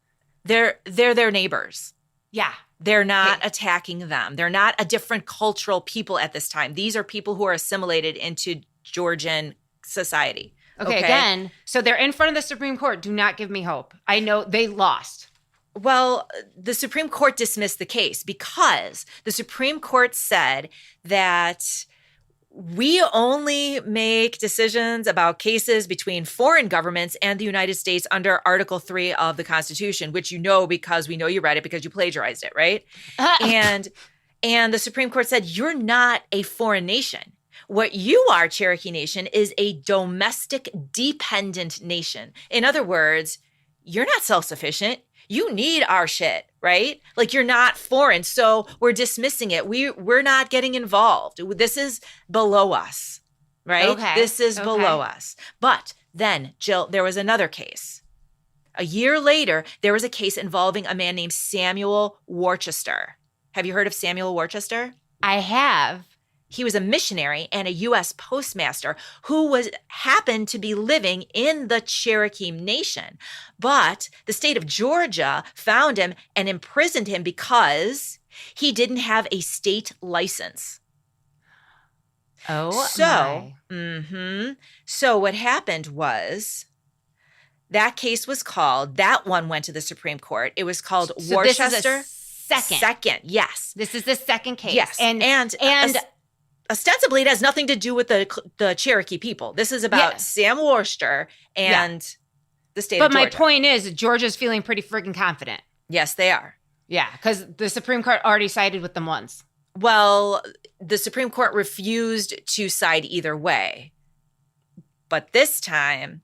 They're their neighbors. Yeah. They're not attacking them. They're not a different cultural people at this time. These are people who are assimilated into Georgian society. Okay, again, so they're in front of the Supreme Court. Do not give me hope. I know they lost. Well, the Supreme Court dismissed the case because the Supreme Court said that we only make decisions about cases between foreign governments and the United States under Article 3 of the Constitution, which because we know you read it because you plagiarized it, right? And the Supreme Court said, you're not a foreign nation. What you are, Cherokee Nation, is a domestic dependent nation. In other words, you're not self-sufficient. You need our shit, right? Like you're not foreign. So we're dismissing it. We're not getting involved. This is below us, right? Okay. This is below us. But then, Jill, there was another case. A year later, there was a case involving a man named Samuel Worcester. Have you heard of Samuel Worcester? I have. He was a missionary and a U.S. postmaster who happened to be living in the Cherokee Nation. But the state of Georgia found him and imprisoned him because he didn't have a state license. Oh, So what happened was that case was called, that one went to the Supreme Court. It was called Worcester. Second, yes. This is the second case. Yes. And ostensibly, it has nothing to do with the Cherokee people. This is about Sam Worcester and the state of Georgia. But my point is, Georgia's feeling pretty freaking confident. Yes, they are. Yeah, because the Supreme Court already sided with them once. Well, the Supreme Court refused to side either way. But this time,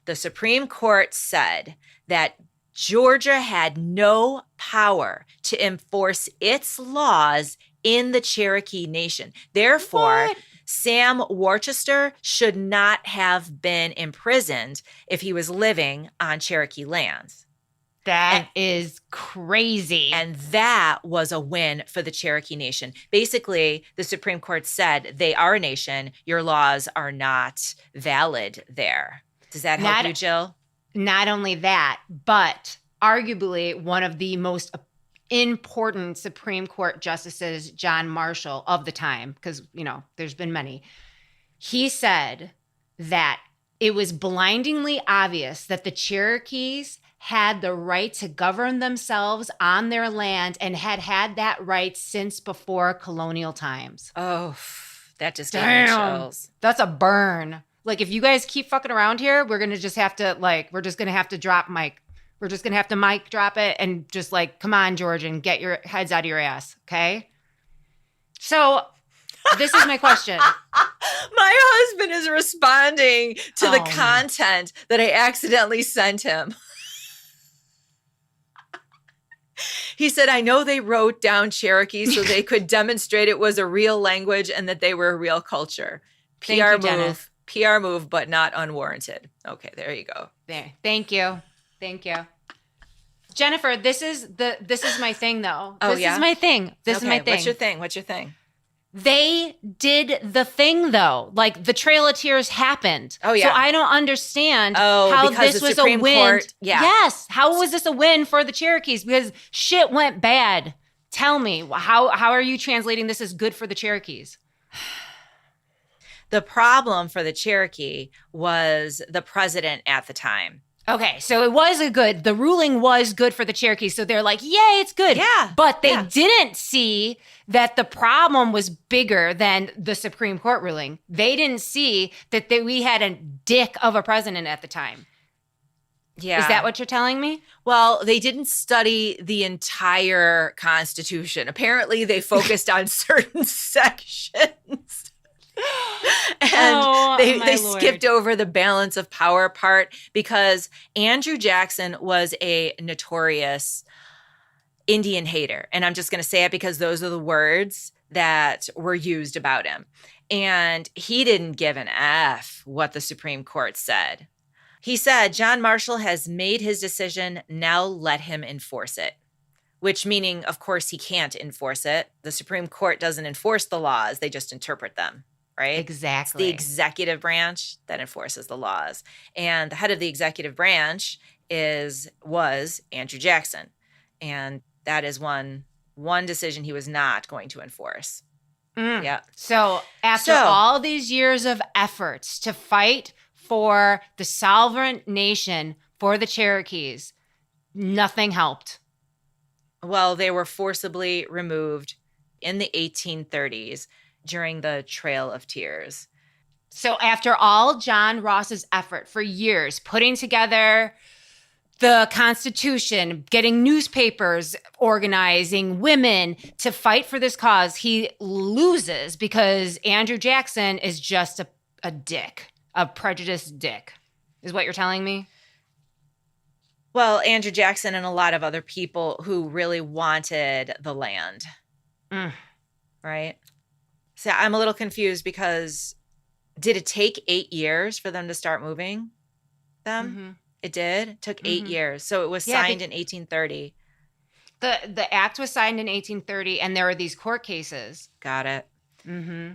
the Supreme Court said that Georgia had no power to enforce its laws in the Cherokee Nation. Therefore, Sam Worcester should not have been imprisoned if he was living on Cherokee lands. That is crazy. And that was a win for the Cherokee Nation. Basically, the Supreme Court said they are a nation. Your laws are not valid there. Does that help you, Jill? Not only that, but arguably one of the most important Supreme Court justices, John Marshall, of the time, because, there's been many, he said that it was blindingly obvious that the Cherokees had the right to govern themselves on their land and had that right since before colonial times. Oh, that just gave me chills. That's a burn. Like, if you guys keep fucking around here, we're going to just have to, we're just going to have to drop mic. We're just going to have to mic drop it and just come on, Georgian, get your heads out of your ass, okay? So this is my question. My husband is responding to the content that I accidentally sent him. He said, I know they wrote down Cherokee so they could demonstrate it was a real language and that they were a real culture. PR move, but not unwarranted. Okay, there you go. There. Thank you. Jennifer, this is my thing though. This is my thing. This is my thing. What's your thing? They did the thing though. Like the Trail of Tears happened. Oh yeah. So I don't understand how this was a win. Court, yeah. Yes. How was this a win for the Cherokees? Because shit went bad. Tell me, how are you translating this as good for the Cherokees? The problem for the Cherokee was the president at the time. Okay, so the ruling was good for the Cherokees. So they're like, yay, it's good. Yeah. But they didn't see that the problem was bigger than the Supreme Court ruling. They didn't see that we had a dick of a president at the time. Yeah. Is that what you're telling me? Well, they didn't study the entire Constitution. Apparently, they focused on certain sections. And they skipped over the balance of power part because Andrew Jackson was a notorious Indian hater. And I'm just going to say it because those are the words that were used about him. And he didn't give an F what the Supreme Court said. He said, John Marshall has made his decision. Now let him enforce it. Which meaning, of course, he can't enforce it. The Supreme Court doesn't enforce the laws. They just interpret them. Right? Exactly. It's the executive branch that enforces the laws. And the head of the executive branch was Andrew Jackson. And that is one decision he was not going to enforce. Yeah. So after all these years of efforts to fight for the sovereign nation for the Cherokees, nothing helped. Well, they were forcibly removed in the 1830s. During the Trail of Tears. So after all John Ross's effort for years, putting together the Constitution, getting newspapers, organizing women to fight for this cause, he loses because Andrew Jackson is just a dick, a prejudiced dick, is what you're telling me? Well, Andrew Jackson and a lot of other people who really wanted the land. Right? So I'm a little confused because did it take 8 years for them to start moving them? Mm-hmm. It did. It took 8 years. So it was signed in 1830. The act was signed in 1830 and there were these court cases. Got it. Mm-hmm.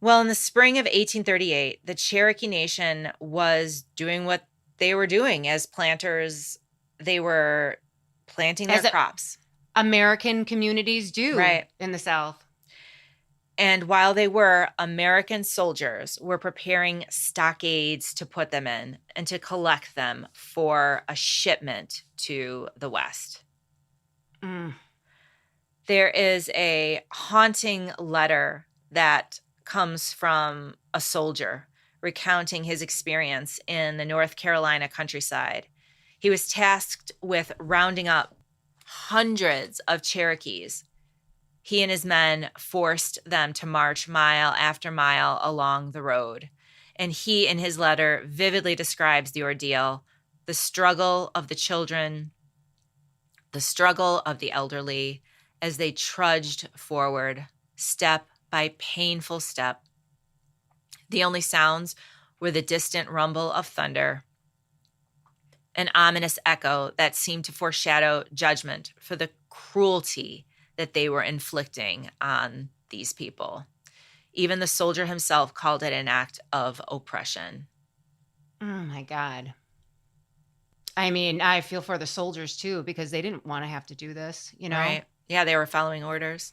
Well, in the spring of 1838, the Cherokee Nation was doing what they were doing as planters. They were planting their crops. American communities do in the South. And while they were, American soldiers were preparing stockades to put them in and to collect them for a shipment to the West. There is a haunting letter that comes from a soldier recounting his experience in the North Carolina countryside. He was tasked with rounding up hundreds of Cherokees. He and his men forced them to march mile after mile along the road. And he, in his letter, vividly describes the ordeal, the struggle of the children, the struggle of the elderly, as they trudged forward, step by painful step. The only sounds were the distant rumble of thunder, an ominous echo that seemed to foreshadow judgment for the cruelty that they were inflicting on these people. Even the soldier himself called it an act of oppression. Oh my God. I mean, I feel for the soldiers too, because they didn't want to have to do this, you know? Right. Yeah, they were following orders.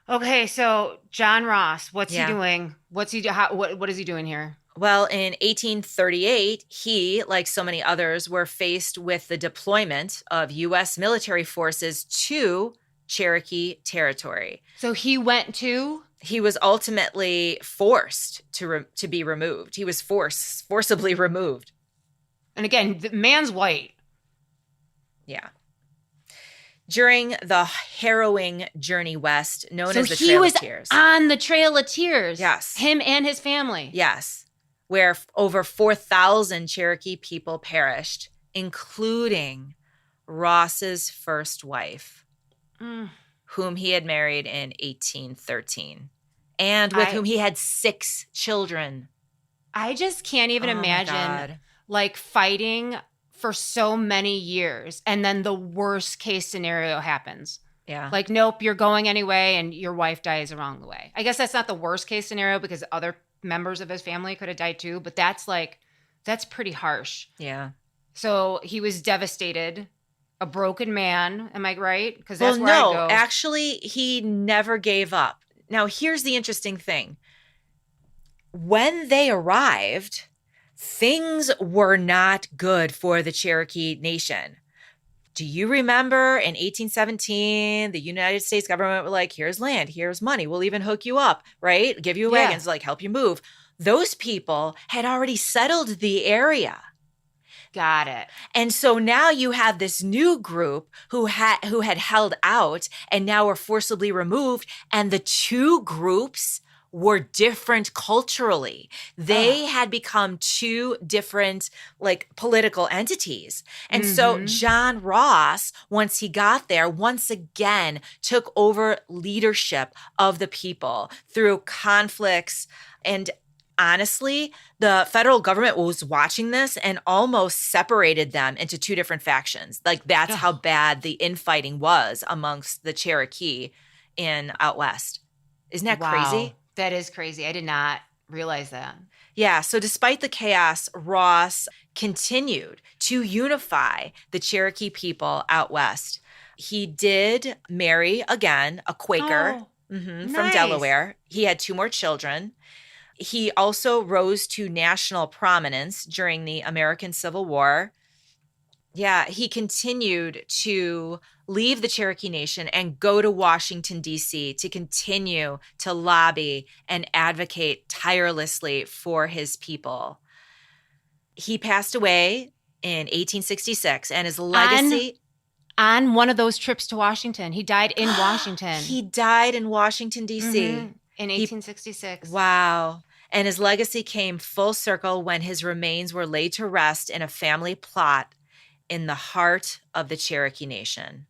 Okay, so John Ross, what's he doing? What is he doing here? Well, in 1838, he, like so many others, were faced with the deployment of U.S. military forces to Cherokee territory. So he went to? He was ultimately forced to be removed. He was forcibly removed. And again, the man's white. Yeah. During the harrowing journey west, known as the So he Trail was of Tears. on the Trail of Tears. Yes. Him and his family. Yes. Where over 4,000 Cherokee people perished, including Ross's first wife, whom he had married in 1813, and with whom he had 6 children. I just can't even imagine like fighting for so many years and then the worst case scenario happens. Yeah. Like, nope, you're going anyway and your wife dies along the way. I guess that's not the worst case scenario because other members of his family could have died too, but that's pretty harsh. Yeah. So he was devastated, a broken man. Am I right? Because that's where I go. Actually, he never gave up. Now, here's the interesting thing. When they arrived, things were not good for the Cherokee Nation. Do you remember in 1817, the United States government were like, here's land, here's money, we'll even hook you up, right? Give you wagons, like help you move. Those people had already settled the area. Got it. And so now you have this new group who had held out and now were forcibly removed. And the two groups were different culturally. They had become two different like political entities. And so John Ross, once he got there, once again took over leadership of the people through conflicts. And honestly, the federal government was watching this and almost separated them into two different factions. Like that's how bad the infighting was amongst the Cherokee in out west. Isn't that crazy? That is crazy. I did not realize that. Yeah. So despite the chaos, Ross continued to unify the Cherokee people out west. He did marry again a Quaker from Delaware. He had 2 more children. He also rose to national prominence during the American Civil War. Yeah, he continued to leave the Cherokee Nation and go to Washington, D.C. to continue to lobby and advocate tirelessly for his people. He passed away in 1866, and his legacy... On one of those trips to Washington. He died in Washington. He died in Washington, D.C. In 1866. Wow. And his legacy came full circle when his remains were laid to rest in a family plot in the heart of the Cherokee Nation.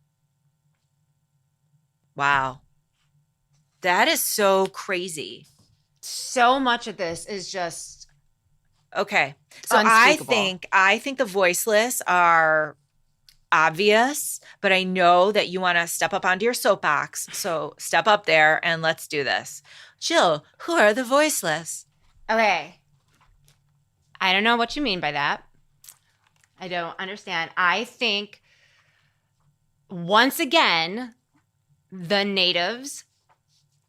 Wow. That is so crazy. So much of this is just okay. So unspeakable. I think the voiceless are obvious, but I know that you want to step up onto your soapbox. So step up there and let's do this. Jill, who are the voiceless? Okay. I don't know what you mean by that. I don't understand. I think, once again, the natives,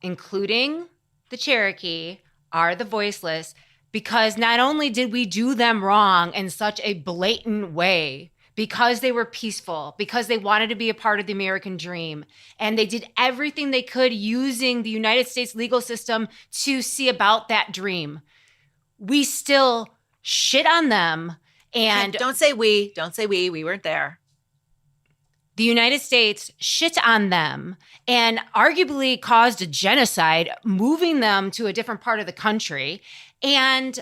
including the Cherokee, are the voiceless because not only did we do them wrong in such a blatant way, because they were peaceful, because they wanted to be a part of the American dream, and they did everything they could using the United States legal system to see about that dream, we still shit on them. And don't say we weren't there. The United States shit on them and arguably caused a genocide, moving them to a different part of the country. And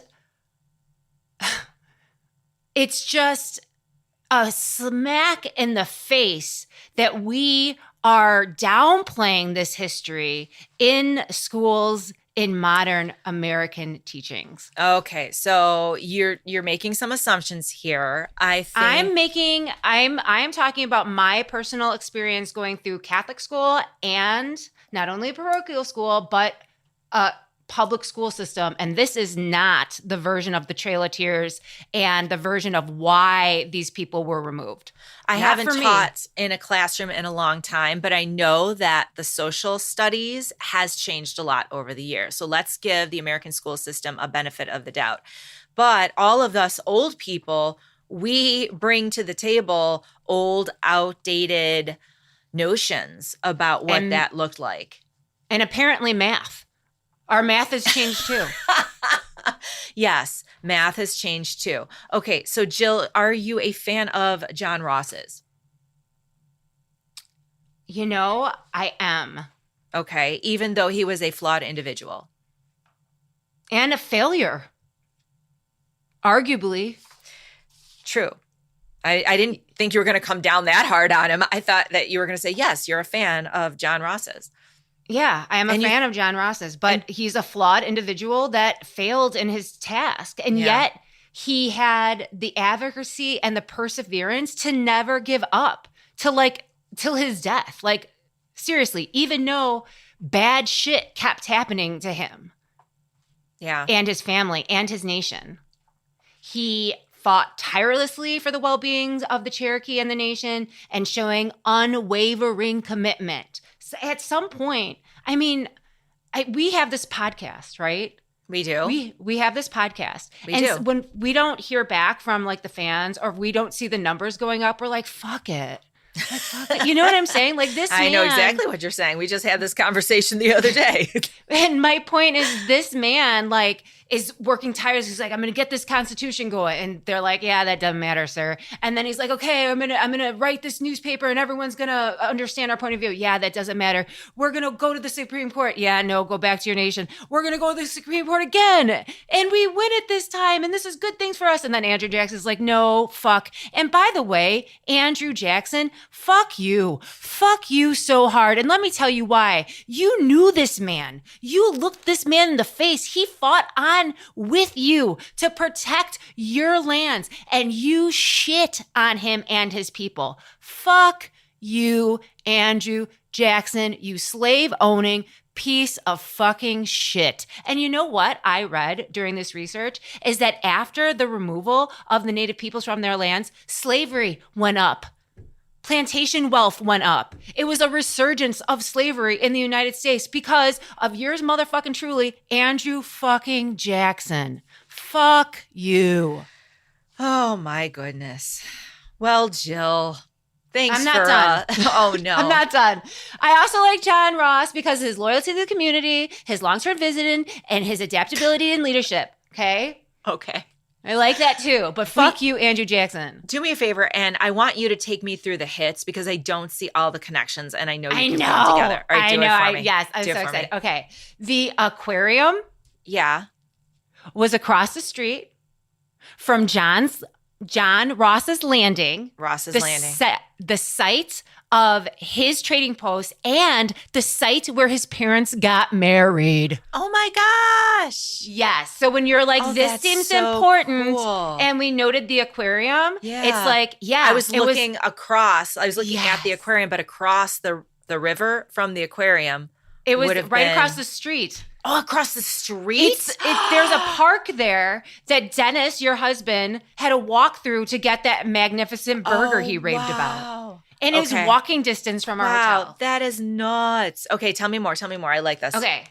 it's just a smack in the face that we are downplaying this history in schools, in modern American teachings. Okay, so you're making some assumptions here. I'm talking about my personal experience going through Catholic school and not only a parochial school, but a public school system. And this is not the version of the Trail of Tears and the version of why these people were removed. I haven't taught in a classroom in a long time, but I know that the social studies has changed a lot over the years. So let's give the American school system a benefit of the doubt. But all of us old people, we bring to the table old, outdated notions about what that looked like. And apparently math. Our math has changed too. Yes, math has changed too. Okay, so Jill, are you a fan of John Ross's? I am. Okay. Even though he was a flawed individual. And a failure. Arguably. True. I didn't think you were going to come down that hard on him. I thought that you were going to say, yes, you're a fan of John Ross's. Yeah, I am a fan of John Ross's, but he's a flawed individual that failed in his task. And yet he had the advocacy and the perseverance to never give up till his death. Like, seriously, even though bad shit kept happening to him. Yeah. And his family and his nation. He fought tirelessly for the well-being of the Cherokee and the nation and showing unwavering commitment. So at some point, I mean, we have this podcast, right? We do. We have this podcast. We do. When we don't hear back from like the fans or we don't see the numbers going up, we're like, fuck it. Like, fuck it. You know what I'm saying? Like this I know exactly what you're saying. We just had this conversation the other day. And my point is this man is working tirelessly. He's like, I'm going to get this constitution going. And they're like, yeah, that doesn't matter, sir. And then he's like, okay, I'm going to write this newspaper and everyone's going to understand our point of view. Yeah, that doesn't matter. We're going to go to the Supreme Court. Yeah, no, go back to your nation. We're going to go to the Supreme Court again. And we win it this time. And this is good things for us. And then Andrew Jackson's like, no, fuck. And by the way, Andrew Jackson, fuck you. Fuck you so hard. And let me tell you why. You knew this man. You looked this man in the face. He fought on with you to protect your lands, and you shit on him and his people. Fuck you, Andrew Jackson, you slave-owning piece of fucking shit. And you know what I read during this research is that after the removal of the Native peoples from their lands, slavery went up. Plantation wealth went up. It was a resurgence of slavery in the United States because of yours motherfucking truly, Andrew fucking Jackson. Fuck you. Oh my goodness. Well, Jill, thanks I'm not done. Oh no. I'm not done. I also like John Ross because of his loyalty to the community, his long-term visiting, and his adaptability and leadership. Okay? Okay. I like that too, but fuck you, Andrew Jackson. Do me a favor, and I want you to take me through the hits because I don't see all the connections, and I know you can put them together. All right, do it for me. Yes, I'm so excited. Okay. The aquarium was across the street from John Ross's Landing. The site of his trading post and the site where his parents got married. Oh my gosh. Yes. So when you're like, this seems so important, cool. And we noted the aquarium, it's like, I was looking across. I was looking at the aquarium, but across the river from the aquarium. It was right across the street. Oh, across the street? There's a park there that Dennis, your husband, had to walk through to get that magnificent burger he raved about. And it was walking distance from our hotel. That is nuts. Okay, tell me more. I like this. Okay.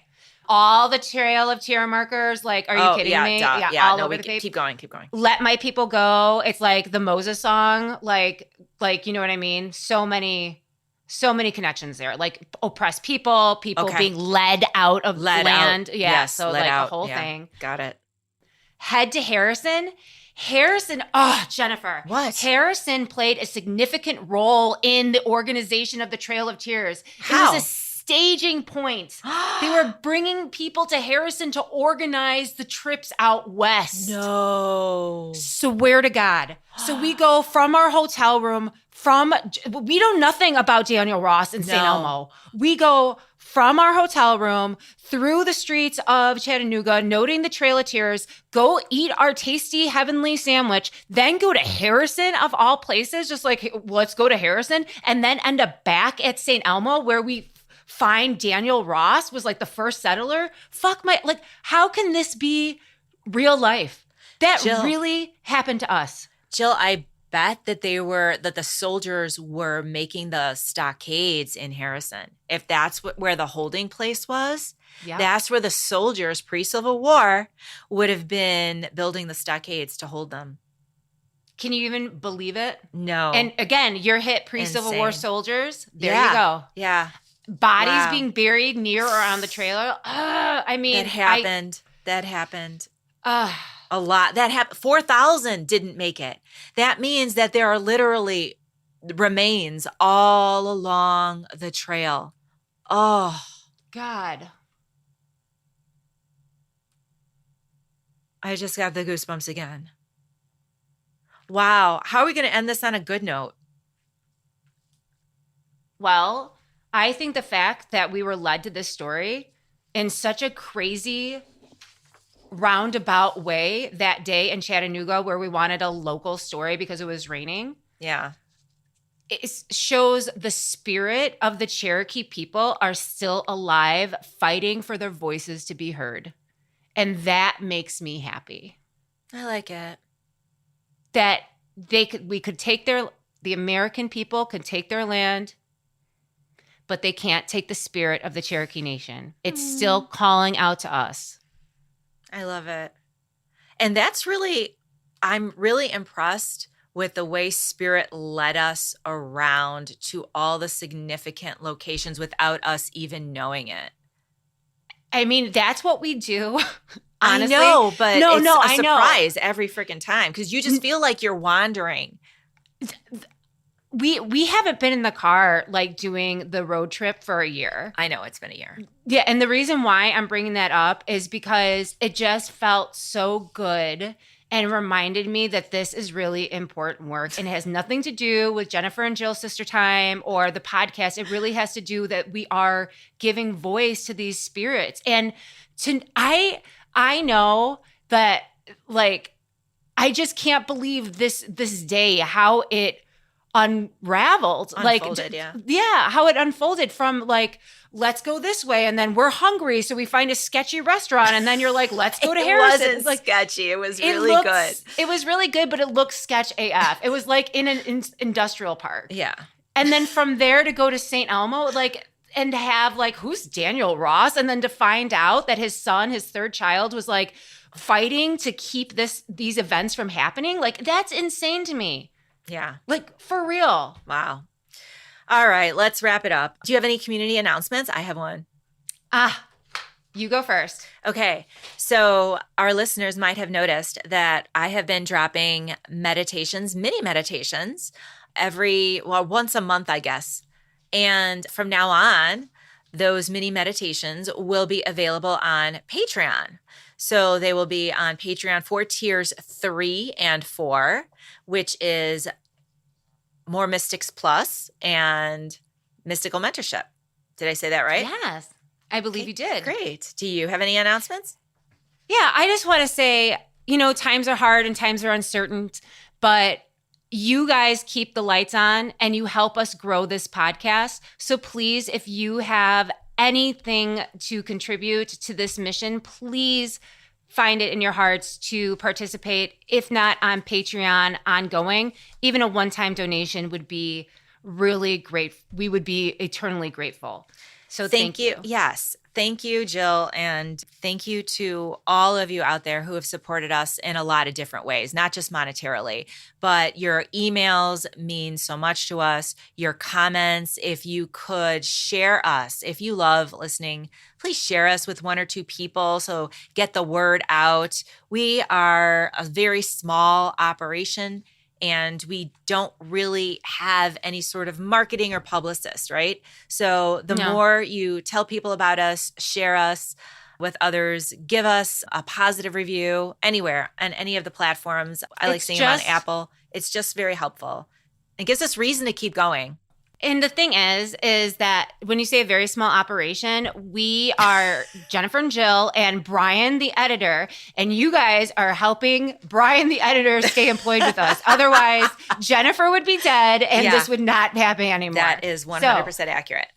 All the Trail of Tear markers, like, are you kidding me? All over the place. Keep going. Let My People Go. It's like the Moses song. Like, you know what I mean? So many connections there. Like oppressed people being led out of land. Yeah. Yes, so like out. The whole thing. Got it. Head to Harrison, Jennifer. What? Harrison played a significant role in the organization of the Trail of Tears. How? It was a staging point. They were bringing people to Harrison to organize the trips out west. No. Swear to God. So we go from our hotel room, we know nothing about Daniel Ross in St. Elmo. We go from our hotel room through the streets of Chattanooga, noting the Trail of Tears, go eat our tasty heavenly sandwich, then go to Harrison of all places, just like, let's go to Harrison, and then end up back at St. Elmo where we find Daniel Ross was like the first settler. How can this be real life? That Jill, really happened to us. Jill, I bet that the soldiers were making the stockades in Harrison. If that's where the holding place was, that's where the soldiers pre-Civil War would have been building the stockades to hold them. Can you even believe it? No. And again, you're hit pre-Civil War soldiers. There you go. Yeah. Bodies being buried near or on the trailer. That happened. A lot. That happened. 4,000 didn't make it. That means that there are literally remains all along the trail. Oh, God. I just got the goosebumps again. Wow. How are we going to end this on a good note? Well, I think the fact that we were led to this story in such a crazy roundabout way that day in Chattanooga where we wanted a local story because it was raining. Yeah. It shows the spirit of the Cherokee people are still alive, fighting for their voices to be heard. And that makes me happy. I like it. That we could take the American people could take their land, but they can't take the spirit of the Cherokee Nation. It's still calling out to us. I love it. And I'm really impressed with the way Spirit led us around to all the significant locations without us even knowing it. I mean, that's what we do. I Honestly. know, but it's a I know. surprise every freaking time because you just feel like you're wandering. We haven't been in the car like doing the road trip for a year. I know, it's been a year. Yeah, and the reason why I'm bringing that up is because it just felt so good and reminded me that this is really important work and it has nothing to do with Jennifer and Jill's Sister Time or the podcast. It really has to do that we are giving voice to these spirits. And I know that, like, I just can't believe this day, how it unraveled. Unfolded, how it unfolded from like, let's go this way, and then we're hungry, so we find a sketchy restaurant, and then you're like, let's go to Harrison. It wasn't sketchy. It was really good. It was really good, but it looked sketch AF. It was like in an industrial park. Yeah. And then from there to go to St. Elmo, like, and to have like, who's Daniel Ross? And then to find out that his son, his third child, was like fighting to keep these events from happening. Like, that's insane to me. Yeah. Like, for real. Wow. All right, let's wrap it up. Do you have any community announcements? I have one. You go first. Okay. So our listeners might have noticed that I have been dropping mini meditations once a month, I guess. And from now on, those mini meditations will be available on Patreon. So they will be on Patreon for tiers 3 and 4, which is More Mystics Plus and Mystical Mentorship. Did I say that right? Yes, I believe you did. Great. Do you have any announcements? Yeah, I just want to say, times are hard and times are uncertain, but you guys keep the lights on and you help us grow this podcast. So please, if you have anything to contribute to this mission, please find it in your hearts to participate. If not on Patreon ongoing, even a one-time donation would be really great. We would be eternally grateful. So thank you. Yes. Thank you, Jill. And thank you to all of you out there who have supported us in a lot of different ways, not just monetarily, but your emails mean so much to us. Your comments, if you could share us, if you love listening, please share us with 1 or 2 people. So get the word out. We are a very small operation, and we don't really have any sort of marketing or publicist, right? So the more you tell people about us, share us with others, give us a positive review anywhere on any of the platforms. I like seeing them on Apple. It's just very helpful. It gives us reason to keep going. And the thing is that when you say a very small operation, we are Jennifer and Jill and Brian, the editor, and you guys are helping Brian, the editor, stay employed with us. Otherwise, Jennifer would be dead and this would not happen anymore. That is 100% accurate.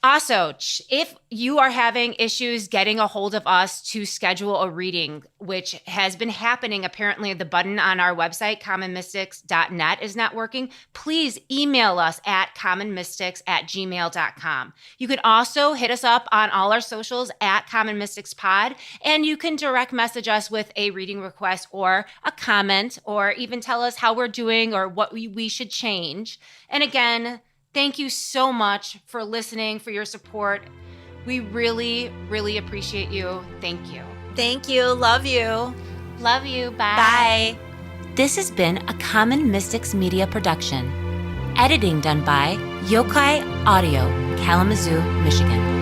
Also, if you are having issues getting a hold of us to schedule a reading, which has been happening, apparently the button on our website, commonmystics.net, is not working, please email us at commonmystics@gmail.com. You can also hit us up on all our socials at Common Mystics Pod, and you can direct message us with a reading request or a comment, or even tell us how we're doing or what we should change. And again, thank you so much for listening, for your support. We really, really appreciate you. Thank you. Thank you. Love you. Love you. Bye. Bye. This has been a Common Mystics Media production. Editing done by Yokai Audio, Kalamazoo, Michigan.